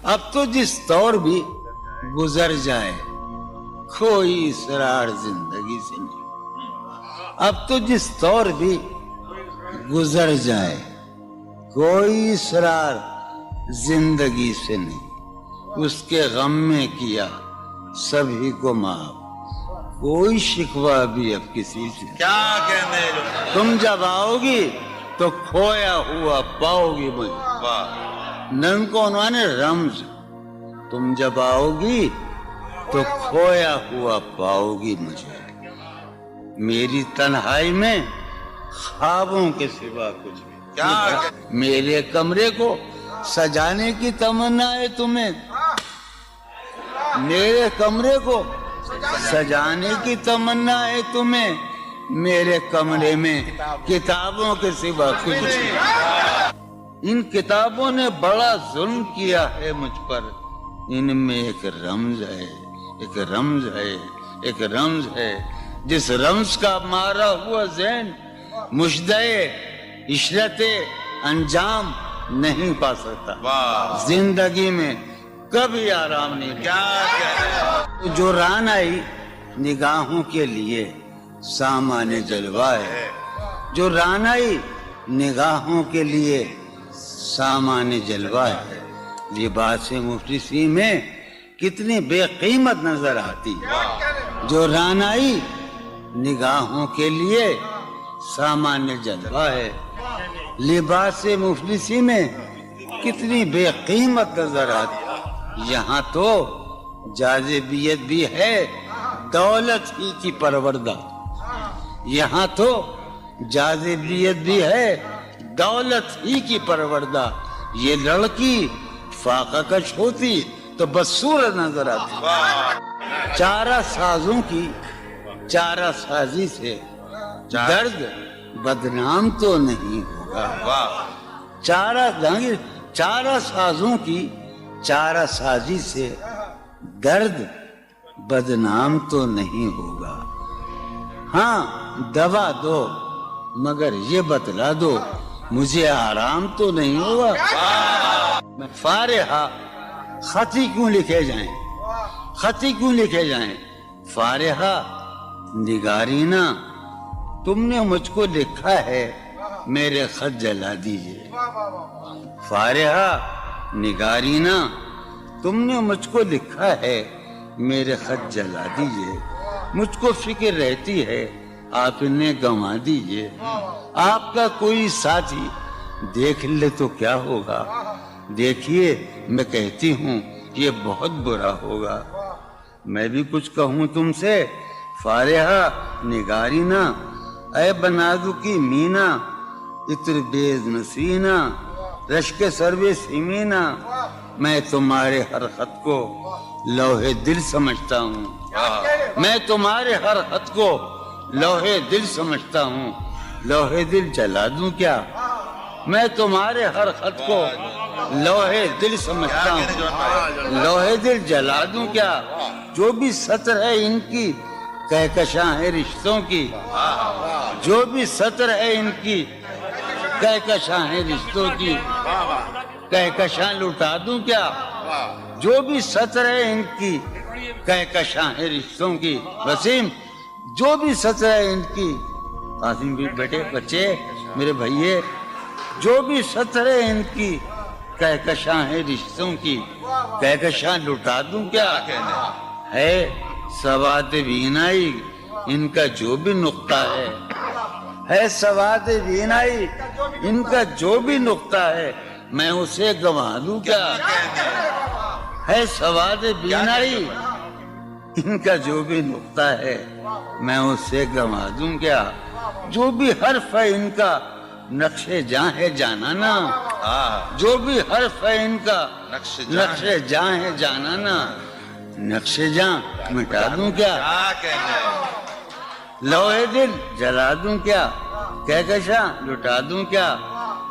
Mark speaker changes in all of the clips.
Speaker 1: اب تو جس طور بھی گزر جائے کوئی اسرار زندگی سے نہیں، اب تو جس طور بھی گزر جائے کوئی اسرار زندگی سے نہیں، اس کے غم میں کیا سبھی کو معاف، کوئی شکوہ بھی اب کسی سے
Speaker 2: کیا کہنے لو.
Speaker 1: تم جب آؤ گی تو کھویا ہوا پاؤ گی مجھے.
Speaker 2: واہ
Speaker 1: نن کو عنوان ہے رمز. تم جب آؤ گی تو کھویا ہوا پاؤ گی مجھے، میری تنہائی میں خوابوں کے سوا کچھ بھی.
Speaker 2: کیا
Speaker 1: میرے کمرے کو سجانے کی تمنا ہے تمہیں، میرے کمرے کو سجانے کی تمنا ہے تمہیں، میرے کمرے میں کتابوں کے سوا کچھ نہیں. ان کتابوں نے بڑا ظلم کیا ہے مجھ پر، ان میں ایک رمز ہے، ایک رمز ہے، ایک رمز ہے، جس رمز کا مارا ہوا ذہن مشدے عشرت انجام نہیں پا سکتا.
Speaker 2: واہ
Speaker 1: زندگی میں کبھی آرام نہیں.
Speaker 2: کیا کہنے.
Speaker 1: جو ران آئی نگاہوں کے لیے سامان جلوہ ہے، جو ران آئی نگاہوں کے لیے سامان جلوہ ہے، لباس مفلسی میں کتنی بے قیمت نظر آتی. جو ران آئی نگاہوں کے لیے سامان جلوہ ہے، لباس مفلسی میں کتنی بے قیمت نظر آتی. یہاں تو جاذبیت بھی ہے دولت ہی کی پروردہ، یہاں تو جاذبیت بھی ہے دولت ہی کی پروردہ. یہ لڑکی فاقہ کش ہوتی تو بدصورت نظر آتی. چارہ سازوں کی چارہ سازی سے درد بدنام تو نہیں ہوگا.
Speaker 2: واہ
Speaker 1: چارہ سازوں کی چارہ سازی سے درد بدنام تو نہیں ہوگا. ہاں دوا دو مگر یہ بتلا دو مجھے آرام تو نہیں ہوگا. فارحہ خطی کیوں لکھے جائیں، خطی کیوں لکھے جائیں. فارحہ نگارینا تم نے مجھ کو لکھا ہے میرے خط جلا دیجئے. فارحہ نگارینا تم نے مجھ کو لکھا ہے میرے خط جلا دیجئے. مجھ کو فکر رہتی ہے آپ انہیں گنوا دیجئے. آپ کا کوئی ساتھی دیکھ لے تو کیا ہوگا. دیکھیے میں کہتی ہوں یہ بہت برا ہوگا. میں بھی کچھ کہوں تم سے فارحہ نگارینا، اے بنادو کی مینا عطر بیز نسینا رشک سروے سیمینا، میں تمہارے ہر خط کو لوہے دل سمجھتا ہوں. میں تمہارے ہر خط کو لوہے دل سمجھتا ہوں. لوہے دل جلا دوں کیا، میں تمہارے ہر خط کو لوہے دل سمجھتا ہوں. لوہے دل جلا دوں کیا، جو بھی سطر ہے ان کی کہکشاں ہے رشتوں کی. جو بھی سطر ہے ان کی کہکشاں ہے رشتوں کی. کہکشاں لٹا دوں کیا، جو بھی سطر ہے ان کی کہکشاں ہے رشتوں کی. وسیم جو بھی سطر ہے ان کی، قاسم بھی بیٹے بچے میرے بھائیے، جو بھی سطر ہے ان کی کہکشاں ہے رشتوں کی. کہکشاں لٹا دوں کیا ہے سواد بینائی ان کا جو بھی نقطہ ہے سواد بینائی ان کا جو بھی نقطہ ہے میں اسے گنوا دوں کیا. ہے سواد بینائی ان کا جو بھی نقطہ ہے میں اسے گنوا دوں کیا. جو بھی حرف ہے ان کا نقش جاں ہے جانانا، جو بھی حرف ہے ان کا نقش جاں ہے جانانا. نقش جاں مٹا دوں کیا، لوہے دل جلا دوں کیا، کہکشاں لٹا دوں کیا.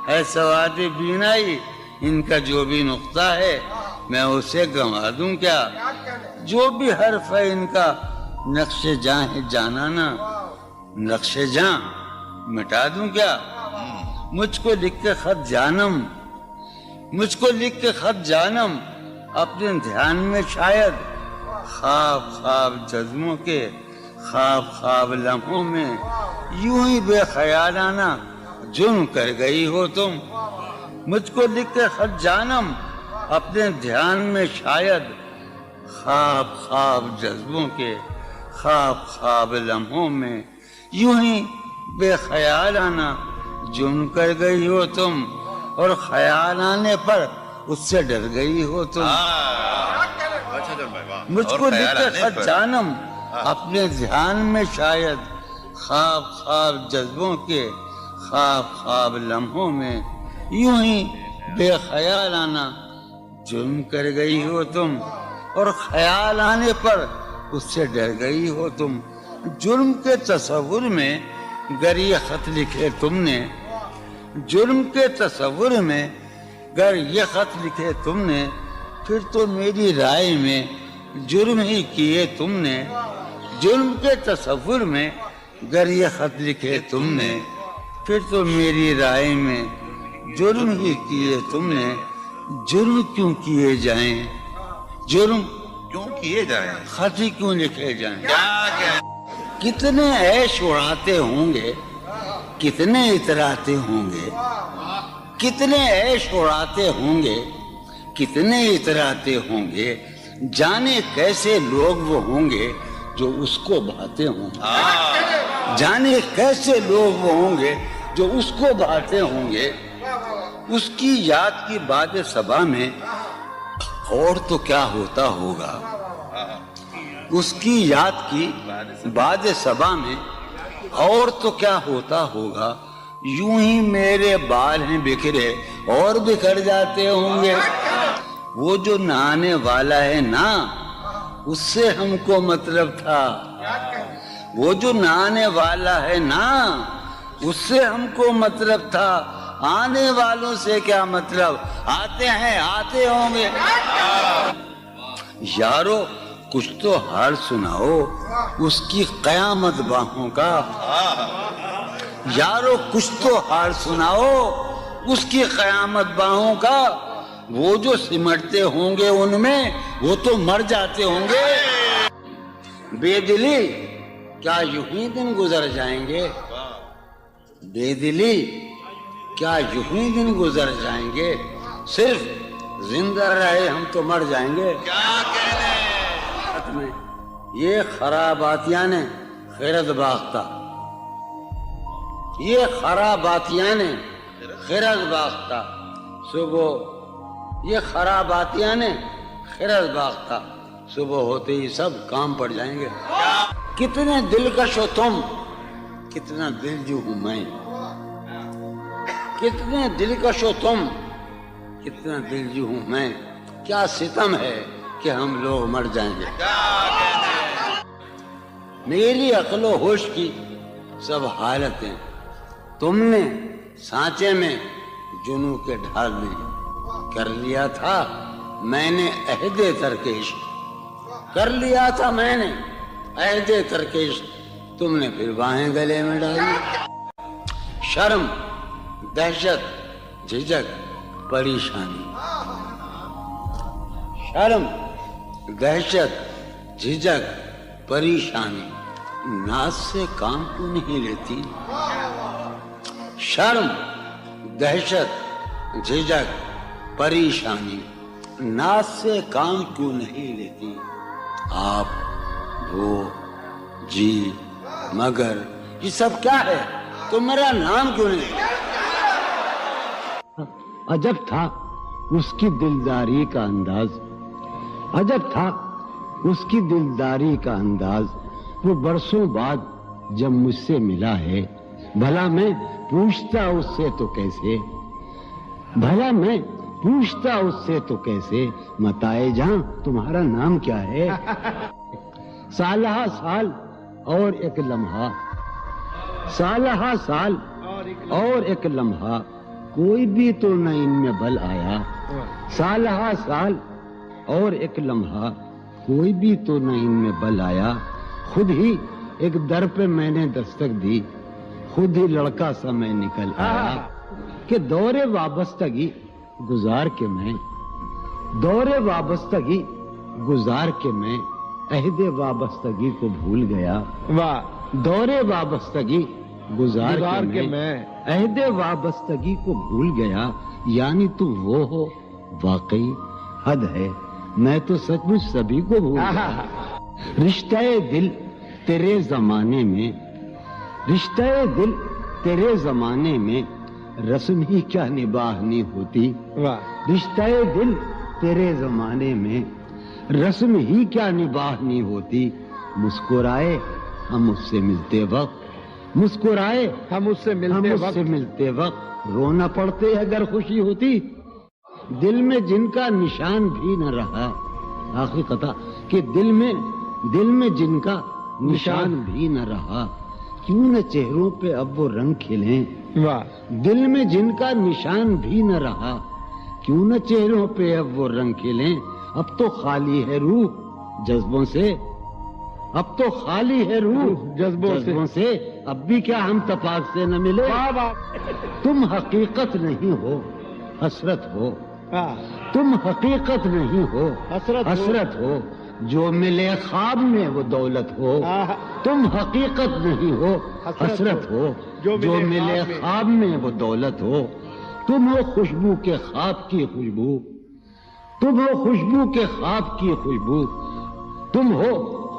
Speaker 1: ہے سواد بینائی ان کا جو بھی نقطہ ہے میں اسے گنوا دوں کیا. جو بھی حرف ہے ان کا نقش جاں ہے جانانا. نقش جاں مٹا دوں کیا. مجھ کو لکھ کے خط جانم، مجھ کو لکھ کے خط جانم اپنے دھیان میں شاید خواب خواب جذبوں کے خواب خواب لمحوں میں یوں ہی بے خیالانہ جرم کر گئی ہو تم. مجھ کو لکھ کے خط جانم اپنے دھیان میں شاید خواب خواب جذبوں کے خواب خواب لمحوں میں یوں ہی بے خیالانہ جرم کر گئی ہو تم, اور خیال آنے پر اس سے ڈر گئی ہو تم. مجھ کو لکھ کے خط جانم اپنے دھیان میں شاید خواب خواب جذبوں کے خواب خواب لمحوں میں یوں ہی بے خیالانہ جرم کر گئی ہو تم, اور خیال آنے پر اس سے ڈر گئی ہو تم. جرم کے تصور میں گر یہ خط لکھے تم نے, جرم کے تصور میں گر یہ خط لکھے تم نے, پھر تو میری رائے میں جرم ہی کیے تم نے. جرم کے تصور میں گر یہ خط لکھے تم نے, پھر تو میری رائے میں جرم ہی کیے تم نے. جرم کیوں کیے جائیں, جرم
Speaker 2: کیوں کیے جائیں,
Speaker 1: خط ہی کیوں لکھے جائیں.
Speaker 2: کیا
Speaker 1: کتنے عیش اڑاتے ہوں گے, کتنے اتراتے ہوں گے, کتنے عیش اڑاتے ہوں گے, کتنے اتراتے ہوں گے, جانے کیسے لوگ وہ ہوں گے جو اس کو بھاتے ہوں گے. جانے کیسے لوگ وہ ہوں گے جو اس کو بھاتے ہوں گے. اس کی یاد کی باد صبا میں اور تو کیا ہوتا ہوگا, اس کی یاد کی باد صبا میں اور تو کیا ہوتا ہوگا. یوں ہی میرے بال ہیں بکھرے اور بکھر جاتے ہوں گے. وہ جو نہانے والا ہے نا, اس سے ہم کو مطلب تھا. وہ جو نہانے والا ہے نا, اس سے ہم کو مطلب تھا. آنے والوں سے کیا مطلب, آتے ہیں آتے ہوں گے. یارو کچھ تو حال سناؤ اس کی قیامت باہوں کا. یارو کچھ تو حال سناؤ اس کی قیامت باہوں کا. وہ جو سمٹتے ہوں گے ان میں وہ تو مر جاتے ہوں گے. بے دلی کیا یوں ہی دن گزر جائیں گے, بے دلی کیا یوں ہی دن گزر جائیں گے. صرف زندہ رہے ہم تو مر جائیں گے. یہ خراباتیاں نے خیرت باختہ, یہ خراباتیاں نے خیرت باختہ. صبح یہ خراباتیاں نے خیرت باختہ, صبح ہوتے ہی سب کام پڑ جائیں گے. کتنے دلکش ہو تم, کتنا دل جو ہوں میں. کتنے دلکش ہو تم, کتنا دل جو ہوں میں. کیا ستم ہے کہ ہم لوگ مر جائیں گے. میری عقل و ہوش کی سب حالتیں تم نے سانچے میں جنوں کے ڈھال میں کر لیا تھا. میں نے عہد ترک عشق کر لیا تھا, میں نے عہد ترک عشق, تم نے پھر باہیں گلے میں ڈالی. شرم دہشت جھجک پریشانی, شرم دہشت جھجک پریشانی, ناز سے کام کیوں نہیں لیتی. شرم دہشت جھجک پریشانی, ناز سے کام کیوں نہیں لیتی. آپ وہ جی مگر یہ سب کیا ہے, تو میرا نام کیوں نہیں. عجب تھا اس کی دلداری کا انداز, عجب تھا اس کی دلداری کا انداز. وہ برسوں بعد جب مجھ سے ملا ہے, بھلا میں پوچھتا اس سے تو کیسے, بھلا میں پوچھتا اس سے تو کیسے, متائے جہاں تمہارا نام کیا ہے. سالہ سال اور ایک لمحہ, سالہ سال اور ایک لمحہ, کوئی بھی تو نہ ان میں بل آیا. سالہ سال اور ایک لمحہ, کوئی بھی تو نہ ان میں بل آیا. خود ہی ایک در پہ میں نے دستک دی, خود ہی لڑکا سا میں نکل آیا. کہ دور وابستگی گزار کے میں دور وابستگی گزار کے میں عہد وابستگی کو بھول گیا.
Speaker 3: واہ.
Speaker 1: دور وابستگی گزار کے میں عہد وابستگی کو بھول گیا. یعنی تم وہ ہو واقعی حد ہے، میں تو سچ مچ سبھی کو بھول گیا. رشتہ دل تیرے زمانے میں، رشتہ دل تیرے زمانے میں رسم ہی کیا نباہنی ہوتی.
Speaker 3: واہ.
Speaker 1: رشتہ دل تیرے زمانے میں رسم ہی کیا نباہنی ہوتی. مسکرائے ہم اس سے ملتے وقت، مسکرائے
Speaker 3: ہم اس سے
Speaker 1: ملتے وقت رونا پڑتے اگر خوشی ہوتی. دل میں جن کا نشان بھی نہ رہا، آخری قطع، کہ دل میں جن کا نشان بھی نہ رہا، کیوں نہ چہروں پہ اب وہ رنگ کھلیں.
Speaker 3: واہ.
Speaker 1: دل میں جن کا نشان بھی نہ رہا، کیوں نہ چہروں پہ اب وہ رنگ کھلیں. اب تو خالی ہے روح جذبوں سے، اب تو خالی ہے روح جذبوں سے، اب بھی کیا ہم تفاق سے نہ ملے. تم حقیقت نہیں ہو حسرت ہو، تم حقیقت نہیں ہو حسرت ہو، جو ملے خواب میں وہ دولت ہو. تم حقیقت نہیں ہو حسرت ہو، جو ملے خواب میں وہ دولت ہو. تم ہو خوشبو کے خواب کی خوشبو، تم ہو خوشبو کے خواب کی خوشبو، تم ہو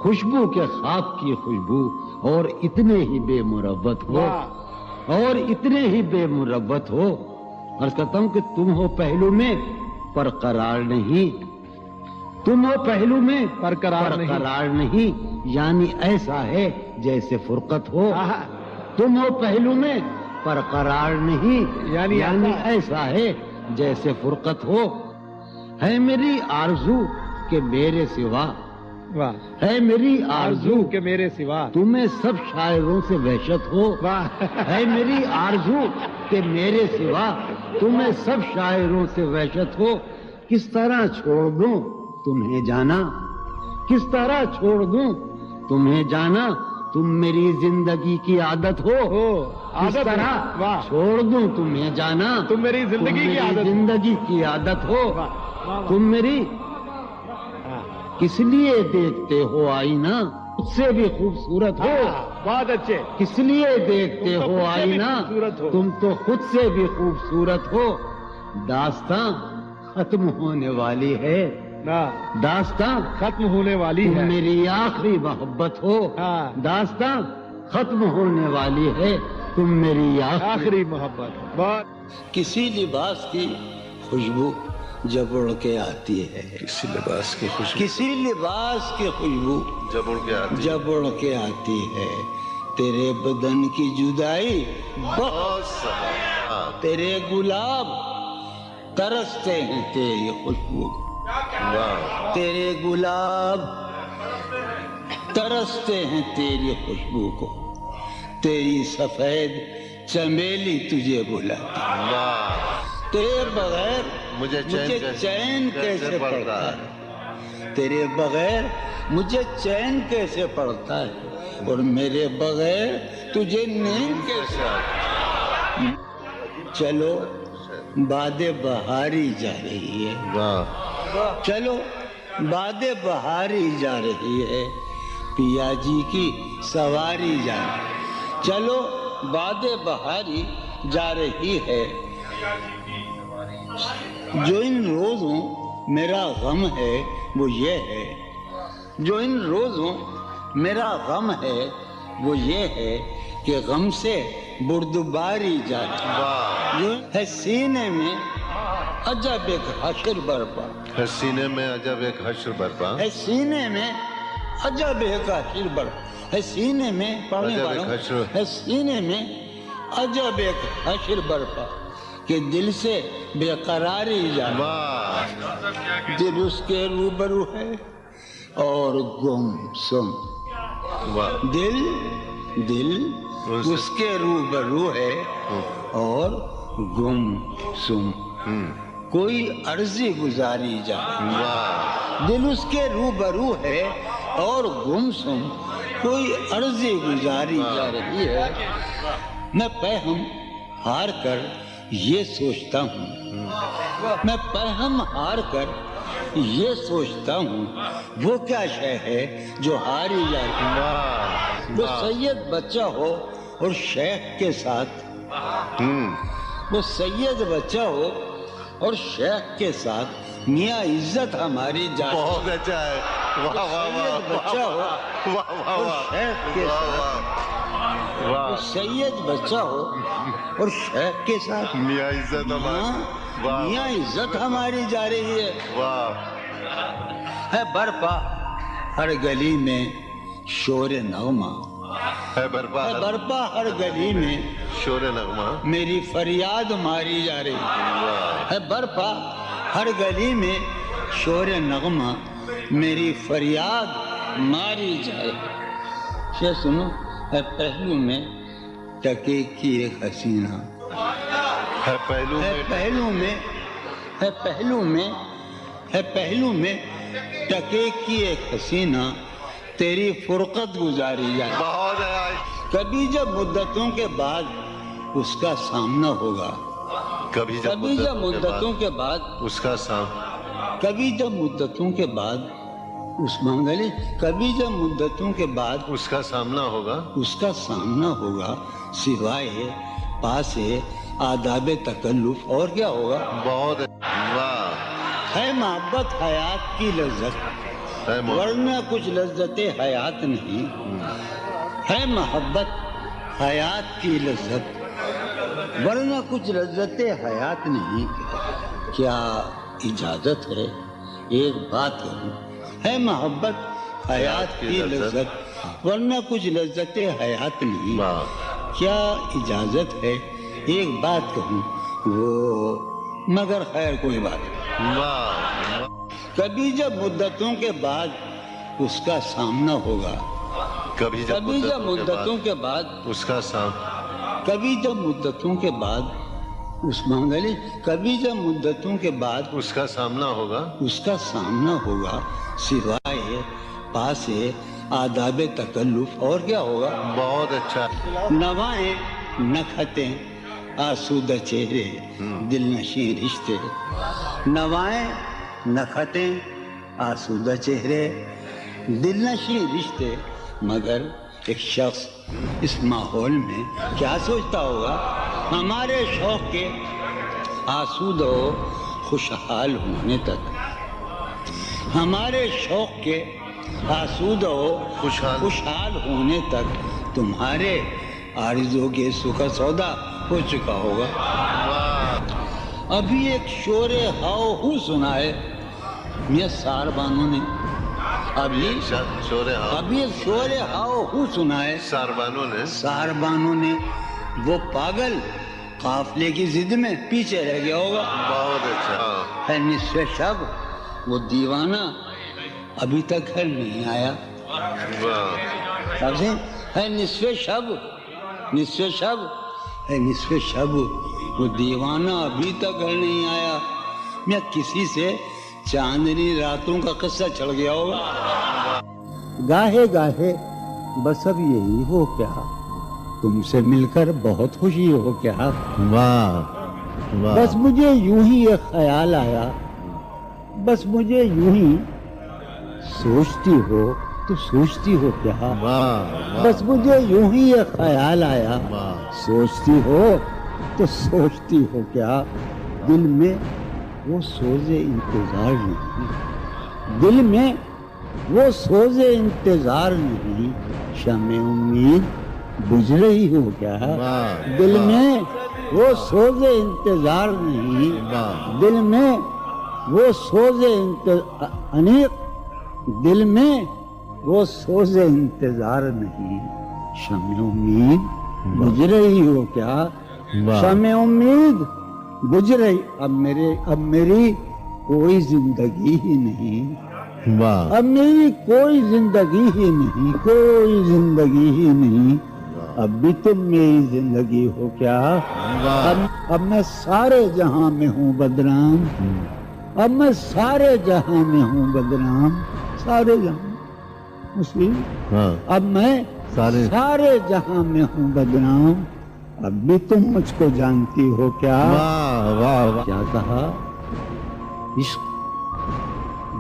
Speaker 1: خوشبو کے خواب کی خوشبو، اور اتنے ہی بے مروت ہو، اور اتنے ہی بے مروت ہو. عرض کرتا ہوں کہ تم ہو پہلو میں پر قرار نہیں، تم ہو پہلو میں پر قرار نہیں، یعنی ایسا ہے جیسے فرقت ہو. تم ہو پہلو میں پر قرار نہیں، یعنی ایسا ہے جیسے فرقت ہو. ہے میری آرزو کہ میرے سوا، ہے میری آرزو
Speaker 3: کہ میرے سوا
Speaker 1: تمہیں سب شاعروں سے وحشت ہو. ہے میری آرزو کہ میرے سوا تمہیں سب شاعروں سے وحشت ہو. کس طرح چھوڑ دوں تمہیں جانا، کس طرح چھوڑ دوں تمہیں جانا، تم میری زندگی کی عادت ہو. کس طرح چھوڑ دوں تمہیں جانا،
Speaker 3: تم میری
Speaker 1: زندگی کی عادت ہو. تم میری کس لیے دیکھتے ہو آئینہ خود سے بھی خوبصورت ہو.
Speaker 3: بہت اچھے.
Speaker 1: کس لیے دیکھتے ہو آئینہ تم تو خود سے بھی خوبصورت ہو. داستاں ختم ہونے والی ہے، داستاں
Speaker 3: ختم ہونے والی
Speaker 1: تم
Speaker 3: ہے،
Speaker 1: میری آخری محبت ہو. داستاں ختم ہونے والی ہے، تم میری
Speaker 3: آخری محبت. بہت.
Speaker 1: کسی لباس کی خوشبو جب اڑ کے آتی ہے،
Speaker 2: کسی لباس کی خوشبو
Speaker 1: کسی لباس کی خوشبو
Speaker 2: جب اڑ کے آتی
Speaker 1: جب اڑ کے آتی ہے، تیرے بدن کی جدائی
Speaker 2: بہت سہا.
Speaker 1: تیرے گلاب ترستے ہیں تیری خوشبو،
Speaker 2: واہ.
Speaker 1: تیرے گلاب ترستے ہیں تیری خوشبو کو. تیری سفید چمیلی تجھے بلاتی،
Speaker 2: واہ.
Speaker 1: تیرے بغیر
Speaker 2: مجھے
Speaker 1: چین کیسے پڑتا ہے، تیرے بغیر مجھے چین کیسے پڑتا ہے، اور میرے بغیر تجھے نیند کیسے آتی. چلو باد بہاری جا رہی ہے،
Speaker 2: واہ.
Speaker 1: چلو باد بہاری جا رہی ہے، پیا جی کی سواری جا رہی ہے. چلو باد بہاری جا رہی ہے. جو ان روزوں میرا غم ہے وہ یہ ہے، جو ان روزوں میرا غم ہے وہ یہ ہے کہ غم سے بردباری جاتی.
Speaker 2: واہ.
Speaker 1: جو ہے سینے میں عجب ایک حشر برپا،
Speaker 2: ہے سینے میں عجب ایک حشر برپا،
Speaker 1: ہے سینے میں عجب ایک حشر برپا، ہے سینے میں پڑھنے
Speaker 2: عجب
Speaker 1: والا
Speaker 2: ایک حشر.
Speaker 1: ہے سینے میں عجب ایک حشر برپا کہ دل سے بے قراری جاتی.
Speaker 2: واہ.
Speaker 1: دل اس کے روبرو ہے اور گم سم،
Speaker 2: واہ.
Speaker 1: دل اس کے روبرو ہے اور گم سم، کوئی عرضی گزاری جائے.
Speaker 2: واہ.
Speaker 1: دل اس کے روبرو ہے اور گم سم، کوئی عرضی گزاری جا رہی ہے. میں پہم ہار کر یہ سوچتا ہوں، میں پہم ہار کر یہ سوچتا ہوں وہ کیا شے ہے جو ہاری جاتی ہے۔
Speaker 2: واہ
Speaker 1: وہ سید بچہ ہو اور شیخ کے ساتھ، وہ سید بچہ ہو اور شیخ کے ساتھ میاں عزت ہماری جاتی ہے۔
Speaker 2: بہت اچھا ہے، واہ واہ واہ
Speaker 1: سید بچہ ہو
Speaker 2: واہ واہ
Speaker 1: اور
Speaker 2: واہ
Speaker 1: شیخ کے ساتھ،
Speaker 2: واہ
Speaker 1: وہ سید بچہ ہو اور شیخ کے ساتھ
Speaker 2: میاں عزت ہماری، واہ
Speaker 1: میاں عزت ہماری جا رہی ہے۔
Speaker 2: واہ
Speaker 1: ہے برپا ہر گلی میں شور نغمہ،
Speaker 2: ہے برپا
Speaker 1: ہے برپا ہر گلی میں
Speaker 2: شور نغمہ،
Speaker 1: میری فریاد ماری جا رہی
Speaker 2: واہ
Speaker 1: ہے۔ برپا ہر گلی میں شور نغمہ میری فریاد ماری جا رہی ہے۔ سنو، ہے پہلو میں ٹکے کی ایک حسینہ،
Speaker 2: ہے پہلو
Speaker 1: ہے
Speaker 2: میں
Speaker 1: پہلو میں، ہے پہلو میں، ہے پہلو میں ٹکے کی ایک حسینہ تیری فرقت گزاری جائے۔
Speaker 2: بہت ہے،
Speaker 1: کبھی جب مدتوں کے بعد اس کا سامنا ہوگا،
Speaker 2: کبھی جب
Speaker 1: کبھی جب مدتوں کے بعد،
Speaker 2: اس کا سام
Speaker 1: کبھی جب مدتوں کے بعد اس منگلے، کبھی جب مدتوں کے بعد
Speaker 2: اس کا سامنا ہوگا،
Speaker 1: اس کا سامنا ہوگا، سوائے پاس آداب تکلف اور کیا ہوگا؟
Speaker 2: بہت ہے، واہ
Speaker 1: ہے محبت حیات کی لذت،
Speaker 2: ہے
Speaker 1: ورنہ کچھ لذت حیات نہیں۔ ہے محبت حیات کی لذت، ورنہ کچھ لذت حیات نہیں۔ کیا اجازت ہے ایک بات کہوں؟ ہے محبت حیات کی لذت، ورنہ کچھ لذت حیات نہیں۔
Speaker 2: واہ
Speaker 1: کیا اجازت ہے ایک بات کہوں؟ وہ مگر خیر کوئی بات نہیں۔
Speaker 2: واہ
Speaker 1: کبھی جب مدتوں کے بعد اس کا سامنا ہوگا،
Speaker 2: کبھی
Speaker 1: کبھی جب مدتوں کے بعد،
Speaker 2: اس کا سام
Speaker 1: کبھی جب مدتوں کے بعد اس منگلے، کبھی جب مدتوں کے بعد
Speaker 2: اس کا سامنا ہوگا،
Speaker 1: اس کا سامنا ہوگا، سوائے پاس آداب تکلف اور کیا ہوگا؟
Speaker 2: بہت اچھا،
Speaker 1: نوائیں نکھتیں آسودہ چہرے دل نشیں رشتے، نوائیں نکھتیں آسودہ چہرے دل نشیں رشتے، مگر ایک شخص اس ماحول میں کیا سوچتا ہوگا؟ ہمارے شوق کے آسودہ و خوشحال ہونے تک، ہمارے شوق کے آسودہ و خوشحال ہونے تک تمہارے آرزو کے سکھ سودا ہو چکا ہوگا۔ ابھی ایک شور ہاؤ ہو سنا ہے یہ سار بانو نے، ابھی ایک شور ہاؤ ہو سنا ہے
Speaker 2: ساربانوں نے،
Speaker 1: سار بانو نے۔ وہ پاگل قافلے کی ضد میں پیچھے رہ گیا ہوگا۔
Speaker 2: بہت اچھا،
Speaker 1: ہے نصف شب وہ دیوانہ ابھی تک گھر نہیں آیا۔
Speaker 2: واہ
Speaker 1: اب سے ہے نصف شب، نصف شب، ہے نصف شب وہ دیوانہ ابھی تک گھر نہیں آیا۔ میں کسی سے چاندنی راتوں کا قصہ چڑھ گیا ہوگا۔ گاہے گاہے بس اب یہی ہو کیا، تم سے مل کر بہت خوشی ہو کیا۔
Speaker 2: واہ
Speaker 1: بس مجھے یوں ہی ایک خیال آیا، بس مجھے یوں ہی سوچتی ہو تو سوچتی ہو کیا۔ بس مجھے یوں ہی ایک خیال آیا، سوچتی ہو تو سوچتی ہو کیا۔ دل میں وہ سوز انتظار نہیں، دل میں وہ سوز انتظار نہیں، شمع امید بجھ رہی ہو کیا۔ دل میں وہ سوز انتظار نہیں، دل میں وہ سوز دل میں وہ سوز انتظار نہیں، شمع امید بجھ رہی ہو کیا۔ شمع امید بجھ رہی، اب میری کوئی زندگی ہی نہیں، اب میری کوئی زندگی ہی نہیں، کوئی زندگی ہی نہیں، اب بھی تم میری زندگی ہو کیا۔ اب میں سارے جہاں میں ہوں بدنام، اب میں سارے جہاں میں ہوں بدنام، سارے جہاں مسلم، اب میں سارے جہاں میں ہوں بدنام، اب بھی تم مجھ کو جانتی ہو کیا۔ کیا کہا؟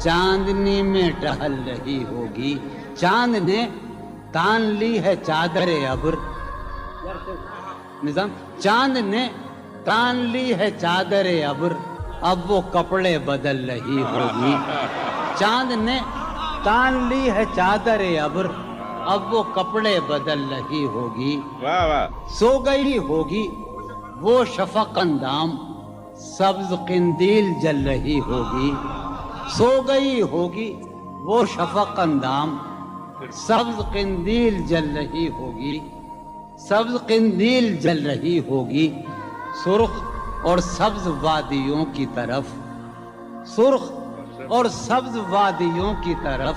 Speaker 1: چاندنی میں ٹہل رہی ہوگی. چاند نے تان لی ہے چادر ابر. نظام چاند نے تان لی ہے چادر ابر, اب وہ کپڑے بدل رہی ہوگی. چاند نے تان لی ہے چادر ابر, اب وہ کپڑے بدل رہی ہوگی.
Speaker 4: واہ واہ.
Speaker 1: سو گئی ہوگی وہ شفق اندام, سبز قندیل جل رہی ہوگی. سو گئی ہوگی وہ شفق اندام, سبز قندیل جل رہی ہوگی. سبز قندیل جل رہی ہوگی. سرخ اور سبز وادیوں کی طرف, سرخ اور سبز وادیوں کی طرف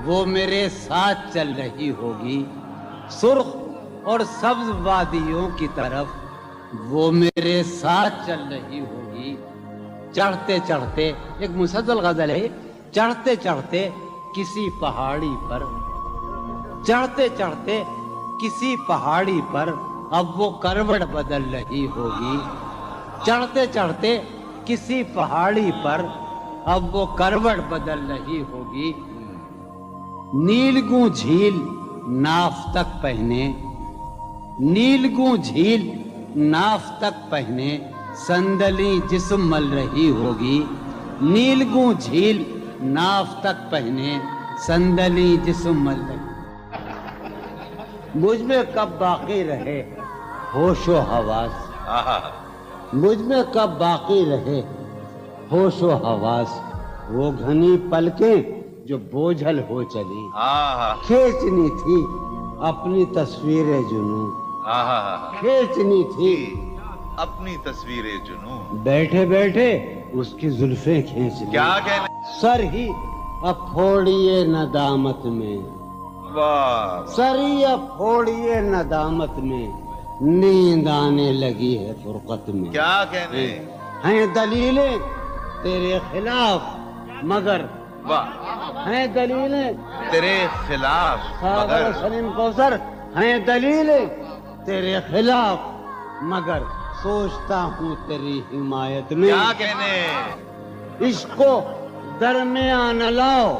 Speaker 1: وہ میرے ساتھ چل رہی ہوگی. سرخ اور سبز وادیوں کی طرف وہ میرے ساتھ چل رہی ہوگی. چڑھتے چڑھتے, ایک مسلسل غزل ہے, چڑھتے چڑھتے کسی پہاڑی پر, چڑھتے چڑھتے کسی پہاڑی پر اب وہ کروٹ بدل رہی ہوگی. چڑھتے چڑھتے کسی پہاڑی پر اب وہ کروٹ بدل رہی ہوگی. نیلگوں جھیل ناف تک پہنے, نیلگوں جھیل ناف تک پہنے سندلی جسم مل رہی ہوگی. نیلگوں جھیل ناف تک پہنے سندلی جسم مل رہی. مجھ میں کب باقی رہے ہوش و حواس, مجھ میں کب باقی رہے ہوش و حواس, وہ گھنی پلکیں جو بوجھل ہو چلی, کھینچنی تھی اپنی تصویر جنوں, کھینچنی تھی
Speaker 4: اپنی تصویر جنوں,
Speaker 1: بیٹھے بیٹھے اس کی زلفیں کھینچ لی.
Speaker 4: کیا کہنے.
Speaker 1: سر ہی اب پھوڑیے ندامت میں,
Speaker 4: واہ.
Speaker 1: سر ہی اب پھوڑیے ندامت میں, نیند آنے لگی ہے فرقت میں.
Speaker 4: کیا کہنے.
Speaker 1: ہیں دلیلیں تیرے خلاف مگر,
Speaker 4: واہ.
Speaker 1: ہیں دلیلیں
Speaker 4: تیرے خلاف
Speaker 1: ساغر سلیم کوثر, ہیں دلیلیں تیرے خلاف مگر سوچتا ہوں تیری حمایت میں.
Speaker 4: کیا کہنے.
Speaker 1: عشق کو درمیان لاؤ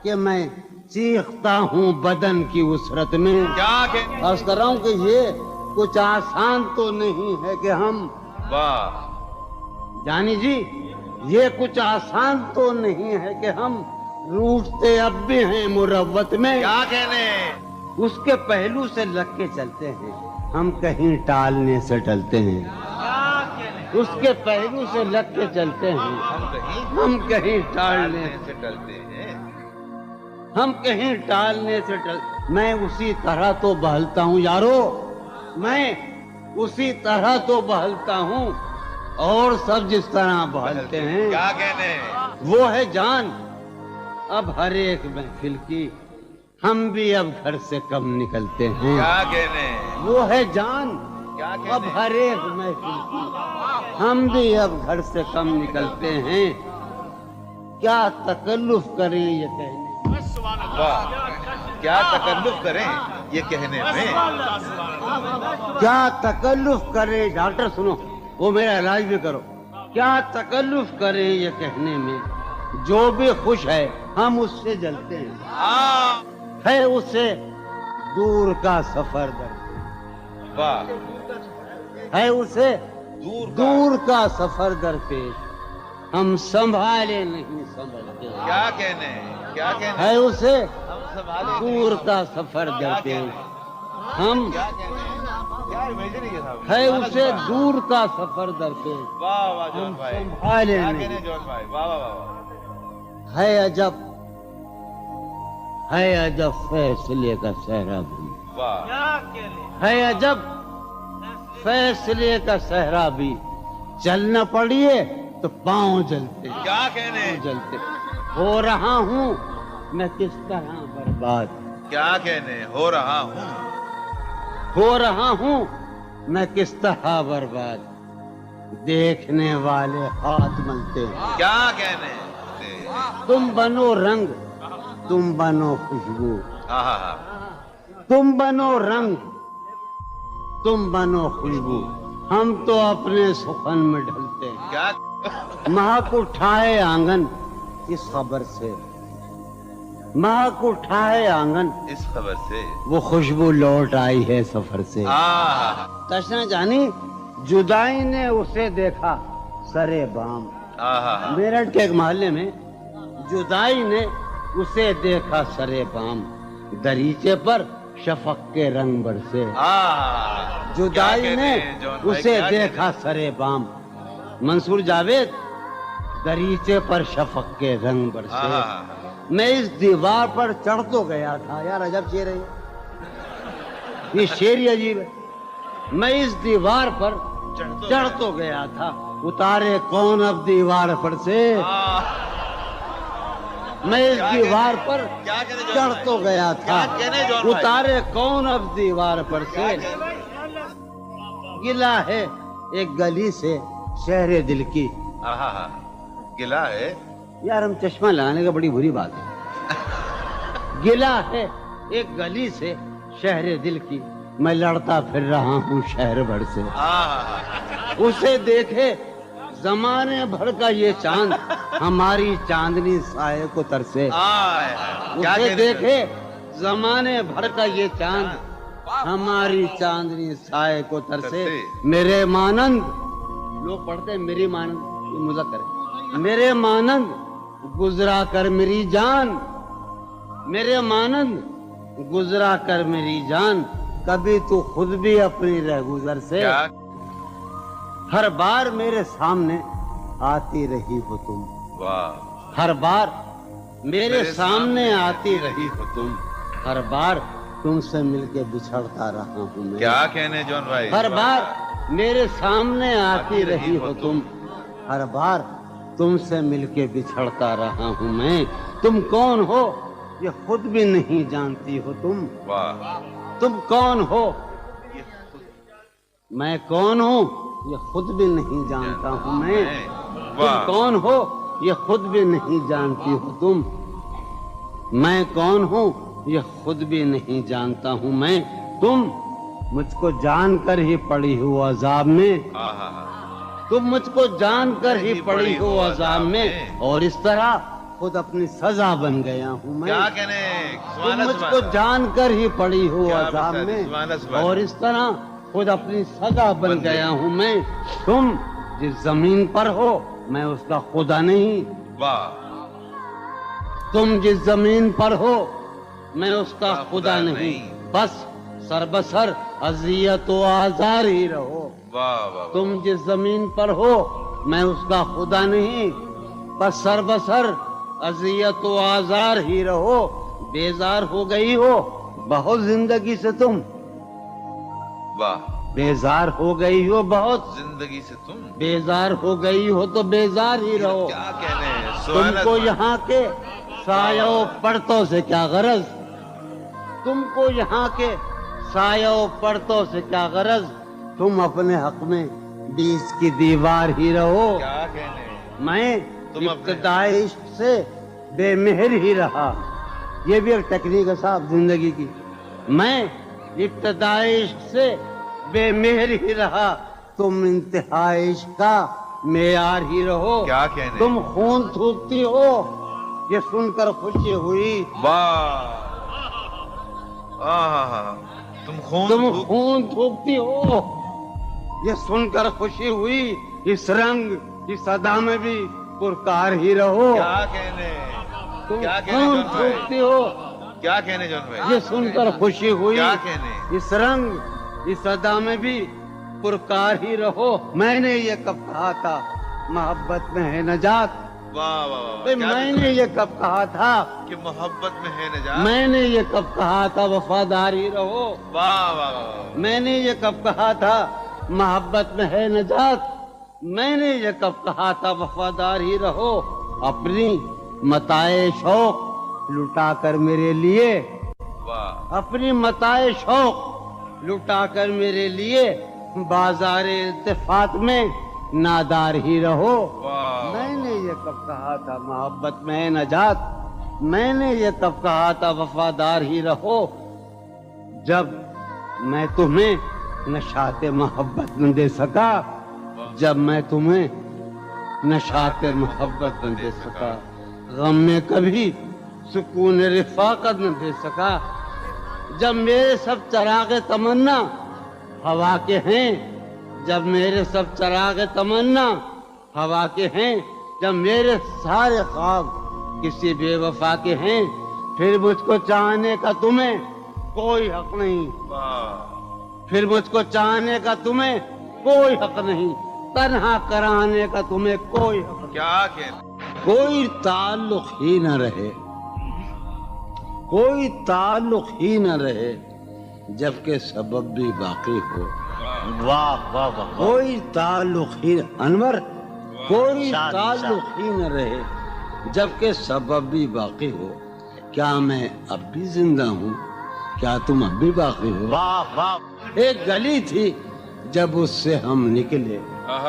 Speaker 1: کہ میں چیختا ہوں بدن کی وسرت میں.
Speaker 4: کیا کہنے.
Speaker 1: عرض کر رہا ہوں کہ یہ کچھ آسان تو نہیں ہے کہ ہم,
Speaker 4: واہ.
Speaker 1: جانی جی یہ کچھ آسان تو نہیں ہے کہ ہم روٹتے اب بھی ہیں مروت میں.
Speaker 4: کیا کہنے.
Speaker 1: اس کے پہلو سے لگ کے چلتے ہیں ہم کہیں ٹالنے سے ٹلتے ہیں. اس کے پہلو سے لگ کے چلتے ہیں ہم کہیں ٹالنے
Speaker 4: سے ٹلتے ہیں.
Speaker 1: ہم کہیں ٹالنے سے میں اسی طرح تو بہلتا ہوں یارو, میں اسی طرح تو بہلتا ہوں اور سب جس طرح بہلتے ہیں.
Speaker 4: کیا کہنے.
Speaker 1: وہ ہے جان اب ہر ایک محفل کی, ہم بھی اب گھر سے کم نکلتے ہیں.
Speaker 4: کیا کہنے.
Speaker 1: وہ ہے جان
Speaker 4: کیا کہنے.
Speaker 1: اب ہر ایک محفل کی, ہم بھی اب گھر سے کم نکلتے ہیں. کیا تکلف کریں یہ کہنے,
Speaker 4: واہ. کیا تکلف کریں یہ کہنے میں.
Speaker 1: کیا تکلف کریں, ڈاکٹر سنو وہ میرا علاج بھی کرو. کیا تکلف کریں یہ کہنے میں, جو بھی خوش ہے ہم اس سے جلتے ہیں. ہے اسے دور کا سفر درپیش,
Speaker 4: واہ.
Speaker 1: ہے اسے دور کا سفر درپیش, ہم سنبھالے نہیں سنبھلتے.
Speaker 4: کیا کہنے. کیا کہنے.
Speaker 1: ہے اسے
Speaker 4: ہم سنبھالے
Speaker 1: دور کا سفر درپیش, ہم
Speaker 4: کیا کہنے. کیا امیجن ہے صاحب.
Speaker 1: ہے اسے دور کا سفر درپیش,
Speaker 4: واہ واہ جون بھائی.
Speaker 1: سنبھالے
Speaker 4: کیا
Speaker 1: نہیں.
Speaker 4: کہنے جون بھائی. واہ واہ واہ.
Speaker 1: ہے عجب, ہے عجب فیصلے کا صحرا بھی,
Speaker 4: واہ.
Speaker 1: ہے عجب فیصلے کا صحرا بھی, چلنا پڑیے تو پاؤں جلتے,
Speaker 4: کیا کہنے.
Speaker 1: جلتے. ہو رہا ہوں میں کس طرح برباد,
Speaker 4: کیا کہنے. ہو رہا ہوں.
Speaker 1: ہو رہا ہوں میں کس طرح برباد, دیکھنے والے ہاتھ ملتے ہیں.
Speaker 4: کیا کہنے.
Speaker 1: تم بنو رنگ, تم بنو خوشبو,
Speaker 4: ہاں ہاں ہاں.
Speaker 1: تم بنو رنگ, تم بنو خوشبو, ہم تو اپنے سخن میں ڈھلتے ہیں.
Speaker 4: کیا.
Speaker 1: مہک اٹھائے آنگن اس خبر سے مہک اٹھا ہے آنگن
Speaker 4: اس خبر سے
Speaker 1: وہ خوشبو لوٹ آئی ہے سفر سے تشنا جانی جدائی نے اسے دیکھا سرے بام میرٹھ کے ایک محلے میں جدائی نے اسے دیکھا سرے بام دریچے پر شفق کے رنگ برسے جدائی نے اسے دیکھا سرے بام منصور جاوید دریچے پر شفق کے رنگ برسے میں اس دیوار پر چڑھ تو گیا تھا یار عجب شعر ہے یہ شعر ہی عجیب ہے میں اس دیوار پر چڑھ تو گیا تھا اتارے کون اب دیوار پر سے میں اس دیوار پر چڑھ تو گیا تھا اتارے کون اب دیوار پر سے گلا ہے ایک گلی سے شہر دل کی
Speaker 4: گلا ہے
Speaker 1: یار ہم چشمہ لگانے کا بڑی بری بات ہے گلا ہے ایک گلی سے شہر دل کی میں لڑتا پھر رہا ہوں شہر بھر سے اسے دیکھے زمانے بھر کا یہ چاند ہماری چاندنی سائے کو ترسے اسے دیکھے زمانے بھر کا یہ چاند ہماری چاندنی سائے کو ترسے میرے مانند لوگ پڑھتے ہیں میری مانند یہ مذکر ہے میرے مانند گزرا کر میری جان میرے مانند گزرا کر میری جان کبھی تو خود بھی اپنی رہ گزر سے ہر بار میرے سامنے آتی رہی ہو تم ہر بار میرے سامنے آتی رہی ہو تم ہر بار تم سے مل کے بچھڑتا رہا ہوں میں
Speaker 4: کیا کہنے جون بھائی
Speaker 1: ہر بار میرے سامنے آتی رہی ہو تم ہر بار تم سے مل کے بچھڑتا رہا ہوں میں تم کون ہو یہ خود بھی نہیں جانتی ہو تم کون ہو میں کون ہوں یہ خود بھی نہیں جانتا ہوں میں تم کون ہو یہ خود بھی نہیں جانتی ہو تم میں کون ہوں یہ خود بھی نہیں جانتا ہوں میں تم مجھ کو جان کر ہی پڑی ہو عذاب میں تم مجھ کو جان کر ہی پڑی ہو عذاب میں اور اس طرح خود اپنی سزا بن گیا ہوں میں تم مجھ کو جان کر ہی پڑی ہو عذاب میں اور اس طرح خود اپنی سزا بن گیا ہوں میں تم جس زمین پر ہو میں اس کا خدا نہیں تم جس زمین پر ہو میں اس کا خدا نہیں بس سر بسر اذیت و آزار ہی رہو تم جس زمین پر ہو میں اس کا خدا نہیں بس سر بسر اذیت و آزار ہی رہو بیزار ہو گئی ہو بہت زندگی سے تم بیزار ہو گئی ہو بہت
Speaker 4: زندگی سے تم
Speaker 1: بیزار ہو گئی ہو تو بیزار ہی رہو
Speaker 4: کیا کہنے
Speaker 1: تم کو یہاں کے سایہ و پرتوں سے کیا غرض تم کو یہاں کے سایہ و پرتوں سے کیا غرض تم اپنے حق میں 20 کی دیوار ہی رہو
Speaker 4: کیا کہنے
Speaker 1: میں ابتدائی عشق سے بے مہر ہی رہا یہ بھی ایک ٹیکنیک ہے صاحب زندگی کی میں ابتدائی عشق سے بے مہر ہی رہا تم انتہائی عشق کا معیار ہی رہو
Speaker 4: کیا کہنے
Speaker 1: تم خون تھوکتی ہو یہ سن کر خوشی ہوئی
Speaker 4: تم
Speaker 1: خون تھوکتی ہو یہ سن کر خوشی ہوئی اس رنگ اس ادا میں بھی پرکار ہی رہو
Speaker 4: کیا کہنے
Speaker 1: تم خون تھوکتی ہو
Speaker 4: کیا کہنے جون بھائی
Speaker 1: یہ سن کر خوشی ہوئی
Speaker 4: کیا کہنے
Speaker 1: اس رنگ اس ادا میں بھی پرکار ہی رہو میں نے یہ کب کہا تھا محبت میں ہے نجات میں نے یہ کب کہا تھا
Speaker 4: کہ محبت میں ہے نجات
Speaker 1: میں نے یہ کب کہا تھا وفادار ہی رہو میں نے یہ کب کہا تھا محبت میں ہے نجات میں نے یہ کب کہا تھا وفادار ہی رہو اپنی متاع شوق لٹا کر میرے لیے اپنی متاع شوق لٹا کر میرے لیے بازار التفات میں نادار ہی رہو میں نے یہ کب کہا تھا محبت میں ہے نجات میں نے یہ کب کہا تھا وفادار ہی رہو جب میں تمہیں نشاط محبت نہ دے سکا جب میں تمہیں نشاط محبت نہ دے سکا غم میں کبھی سکون رفاقت نہ دے سکا. جب میرے سب چراغ تمنا ہوا کے ہیں، جب میرے سب چراغ تمنا ہوا کے ہیں، جب میرے سارے خواب کسی بے وفا کے ہیں، پھر مجھ کو چاہنے کا تمہیں کوئی حق نہیں. پھر مجھ کو چاہنے کا تمہیں کوئی حق نہیں، تنہا کرانے کا تمہیں کوئی حق نہیں.
Speaker 4: کیا کہنے.
Speaker 1: کوئی تعلق ہی نہ رہے، کوئی تعلق ہی نہ رہے جبکہ سبب بھی باقی ہو.
Speaker 2: واہ واہ واہ.
Speaker 1: کوئی تعلق ہی انور، کوئی تعلق ہی نہ رہے جبکہ سبب بھی باقی ہو. کیا میں اب بھی زندہ ہوں؟ کیا تم اب بھی باقی ہو؟
Speaker 2: واہ واہ.
Speaker 1: ایک گلی تھی جب اس سے ہم نکلے.